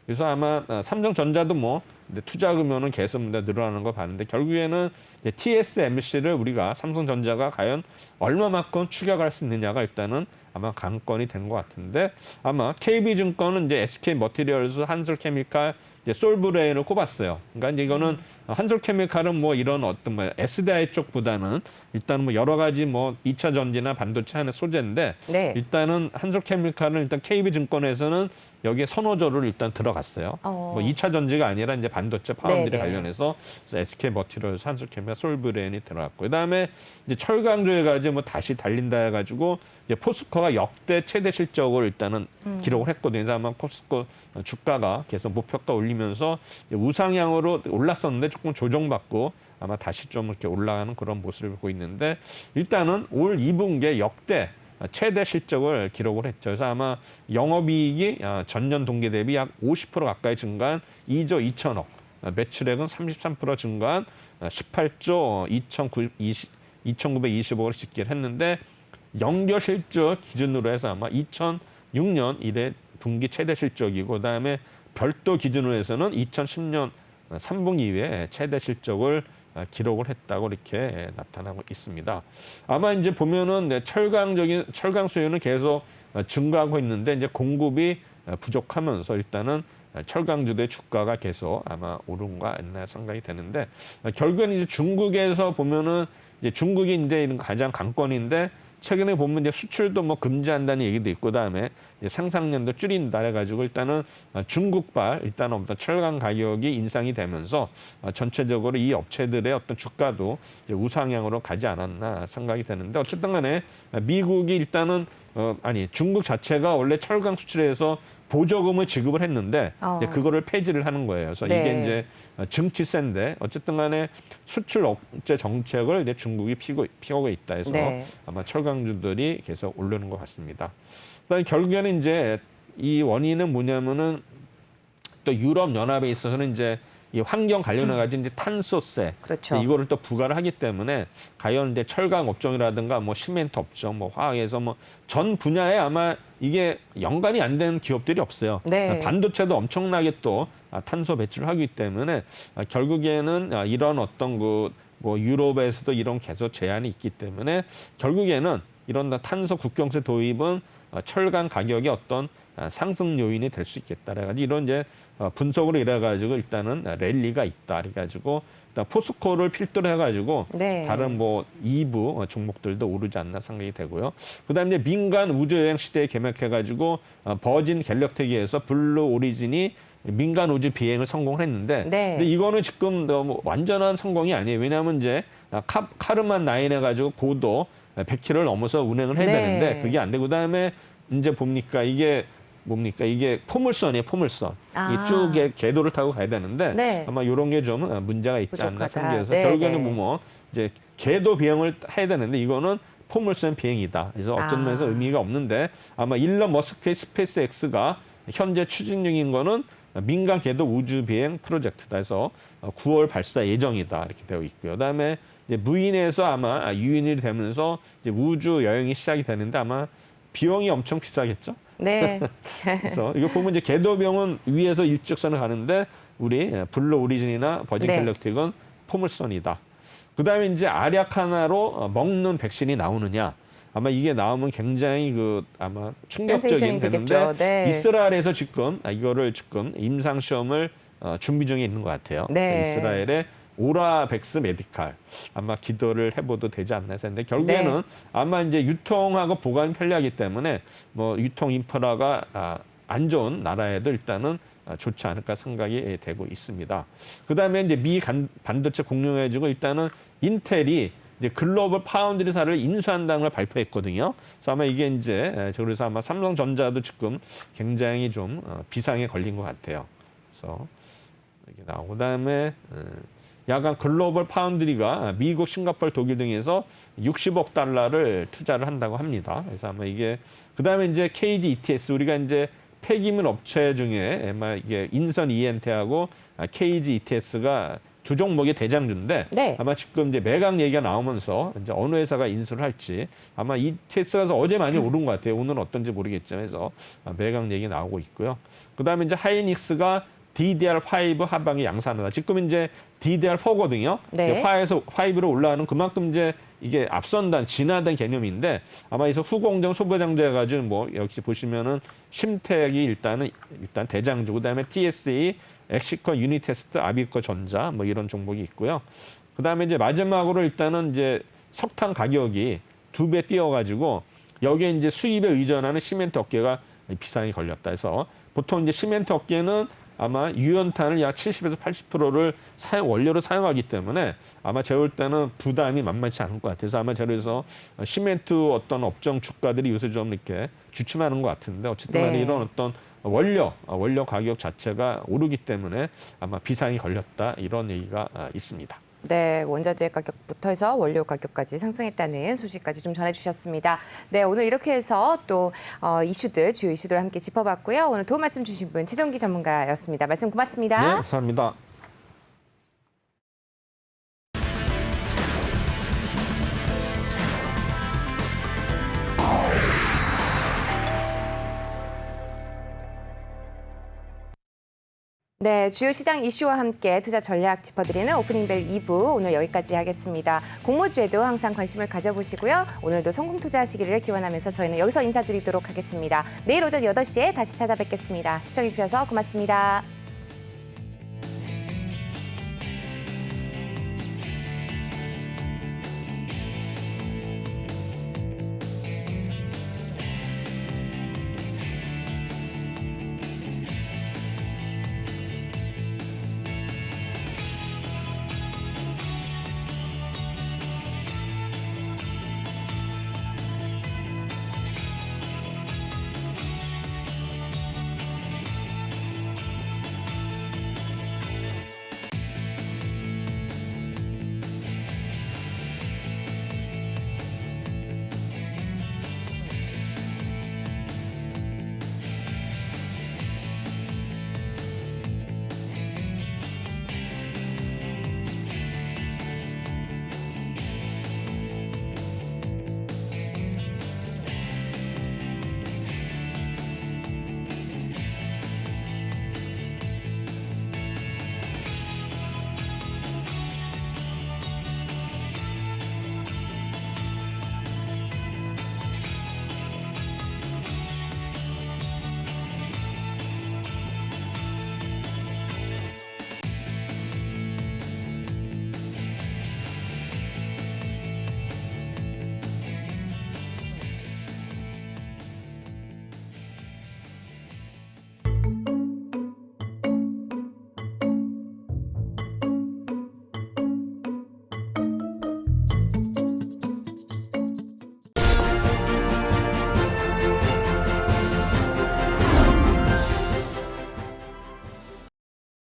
그래서 아마 삼성전자도 뭐 투자 규모는 계속 늘어나는 거 봤는데 결국에는 TSMC를 우리가 삼성전자가 과연 얼마만큼 추격할 수 있느냐가 일단은 아마 관건이 된 것 같은데 아마 KB증권은 이제 SK 머티리얼스, 한솔케미칼, 이제 솔브레인을 꼽았어요. 그러니까 이제 이거는 한솔케미칼은 뭐 이런 어떤 뭐 SDI 쪽보다는 일단 뭐 여러 가지 뭐 2차 전지나 반도체 하는 소재인데 네. 일단은 한솔케미칼은 일단 KB증권에서는 여기에 선호조를 일단 들어갔어요. 뭐 2차 전지가 아니라 이제 반도체 파운드리 네네. 관련해서 SK 머티리얼스, 한솔케미칼, 솔브레인이 들어갔고 그다음에 이제 철강조에 가지고 뭐 다시 달린다 해가지고 이제 포스코가 역대 최대 실적을 일단은 기록을 했거든요. 그래서 아마 포스코 주가가 계속 목표가 올리면서 우상향으로 올랐었는데 조금 조정받고 아마 다시 좀 이렇게 올라가는 그런 모습을 보고 있는데 일단은 올 2분기에 역대 최대 실적을 기록을 했죠. 그래서 아마 영업이익이 전년 동기 대비 약 50% 가까이 증가한 2조 2천억, 매출액은 33% 증가한 18조 2,920억을 집계를 했는데 연결 실적 기준으로 해서 아마 2006년 이래 분기 최대 실적이고 그다음에 별도 기준으로 해서는 2010년 3분기 이후에 최대 실적을 기록을 했다고 이렇게 나타나고 있습니다. 아마 이제 보면은 철강 수요는 계속 증가하고 있는데 이제 공급이 부족하면서 일단은 철강주들의 주가가 계속 아마 오른가 했나 생각이 되는데 결국에는 이제 중국에서 보면은 이제 중국이 이제 이런 가장 강권인데 최근에 보면 이제 수출도 뭐 금지한다는 얘기도 있고 그다음에 이제 생산량도 줄인다 해가지고 일단은 중국발 일단 어떤 철강 가격이 인상이 되면서 전체적으로 이 업체들의 어떤 주가도 이제 우상향으로 가지 않았나 생각이 되는데 어쨌든 간에 미국이 일단은 중국 자체가 원래 철강 수출에서 보조금을 지급을 했는데 이제 그거를 폐지를 하는 거예요. 그래서 네. 이게 이제 증치세인데 어쨌든 간에 수출 억제 정책을 이제 중국이 피우고 있다 해서 네. 아마 철강주들이 계속 오르는 것 같습니다. 그다음에 결국에는 이제 이 원인은 뭐냐면은 또 유럽 연합에 있어서는 이제 이 환경 관련해 가지고 이제 탄소세 그렇죠. 이거를 또 부과를 하기 때문에 과연 이제 철강 업종이라든가 뭐 시멘트 업종, 뭐 화학에서 뭐 전 분야에 아마 이게 연관이 안 되는 기업들이 없어요. 네. 반도체도 엄청나게 또 탄소 배출을 하기 때문에 결국에는 이런 어떤 그 뭐 유럽에서도 이런 계속 제한이 있기 때문에 결국에는 이런 탄소 국경세 도입은 철강 가격의 어떤 상승 요인이 될 수 있겠다. 그래가지고 이런 이제 분석으로 이래가지고 일단은 랠리가 있다. 그래가지고 일단 포스코를 필두로 해가지고 네. 다른 뭐 2부 종목들도 오르지 않나 생각이 되고요. 그다음에 이제 민간 우주여행 시대에 개막해가지고 버진 갤럭틱에서 블루 오리진이 민간 우주 비행을 성공했는데, 네. 근데 이거는 지금 너무 완전한 성공이 아니에요. 왜냐하면 이제 카르만 9 해가지고 고도 100km를 넘어서 운행을 해야 네. 되는데 그게 안 되고, 그다음에 이제 봅니까 이게 뭡니까 이게 포물선이에요, 포물선. 아. 이 쭉 궤도를 타고 가야 되는데 네. 아마 이런 게 좀 문제가 있지 않나 부족하다. 생겨서 네, 결국에는 네. 뭐 이제 궤도 비행을 해야 되는데 이거는 포물선 비행이다. 그래서 어떤 면에서 의미가 없는데, 아마 일론 머스크의 스페이스X가 현재 추진 중인 거는 민간 궤도 우주 비행 프로젝트다 해서 9월 발사 예정이다 이렇게 되어 있고요. 그다음에 이제 무인에서 아마 유인이 되면서 이제 우주 여행이 시작이 되는데 아마 비용이 엄청 비싸겠죠. 네. 그래서 이거 보면 이제 궤도 비용은 위에서 일직선을 가는데 우리 블루 오리진이나 버진 네. 갤럭틱은 포물선이다. 그다음에 이제 알약 하나로 먹는 백신이 나오느냐. 아마 이게 나오면 굉장히 아마 충격적인 센세이션이 되는데 되겠죠. 네. 이스라엘에서 지금 이거를 지금 임상 시험을 준비 중에 있는 것 같아요. 네. 그래서 이스라엘의 오라백스 메디칼 아마 기도를 해봐도 되지 않나 했는데 결국에는 네. 아마 이제 유통하고 보관이 편리하기 때문에 뭐 유통 인프라가 안 좋은 나라에도 일단은 좋지 않을까 생각이 되고 있습니다. 그다음에 이제 미 반도체 공룡해지고 일단은 인텔이 이제 글로벌 파운드리사를 인수한다는 걸 발표했거든요. 그래서 아마 이게 이제 그래서 아마 삼성전자도 지금 굉장히 좀 비상에 걸린 것 같아요. 그래서 이렇게 나오고 그다음에 야간 글로벌 파운드리가 미국, 싱가포르, 독일 등에서 60억 달러를 투자를 한다고 합니다. 그래서 아마 이게 그다음에 이제 KG ETS 우리가 이제 폐기물 업체 중에 아마 이게 인선 ENT하고 KG ETS가 두 종목의 대장주인데 네. 아마 지금 이제 매각 얘기가 나오면서 이제 어느 회사가 인수를 할지 아마 ETS가 어제 많이 오른 것 같아요. 오늘은 어떤지 모르겠지만 해서 매각 얘기 나오고 있고요. 그다음에 이제 하이닉스가 DDR5 하방이 양산하다. 지금 이제 DDR4거든요. 네. 5로 올라가는 그만큼 이제 이게 앞선단, 진화된 개념인데 아마 이서 후공정, 소부장제 해가지고 뭐 역시 보시면은 심택이 일단 대장주, 그다음에 TSE, 엑시컨, 유니테스트, 아비커 전자 뭐 이런 종목이 있고요. 그다음에 이제 마지막으로 일단은 이제 석탄 가격이 2배 뛰어가지고 여기에 이제 수입에 의존하는 시멘트 업계가 비상이 걸렸다 해서 보통 이제 시멘트 업계는 아마 유연탄을 약 70에서 80%를 원료로 사용하기 때문에 아마 제가 볼 때는 부담이 만만치 않을 것 같아서 아마 그래서 시멘트 어떤 업종 주가들이 요새 좀 이렇게 주춤하는 것 같은데 어쨌든 간에 네. 이런 어떤 원료 가격 자체가 오르기 때문에 아마 비상이 걸렸다 이런 얘기가 있습니다. 네, 원자재 가격부터 해서 원료 가격까지 상승했다는 소식까지 좀 전해주셨습니다. 네, 오늘 이렇게 해서 또 주요 이슈들 함께 짚어봤고요. 오늘 도움 말씀 주신 분 최동기 전문가였습니다. 말씀 고맙습니다. 네, 감사합니다. 네, 주요 시장 이슈와 함께 투자 전략 짚어드리는 오프닝벨 2부 오늘 여기까지 하겠습니다. 공모주에도 항상 관심을 가져보시고요. 오늘도 성공 투자하시기를 기원하면서 저희는 여기서 인사드리도록 하겠습니다. 내일 오전 8시에 다시 찾아뵙겠습니다. 시청해주셔서 고맙습니다.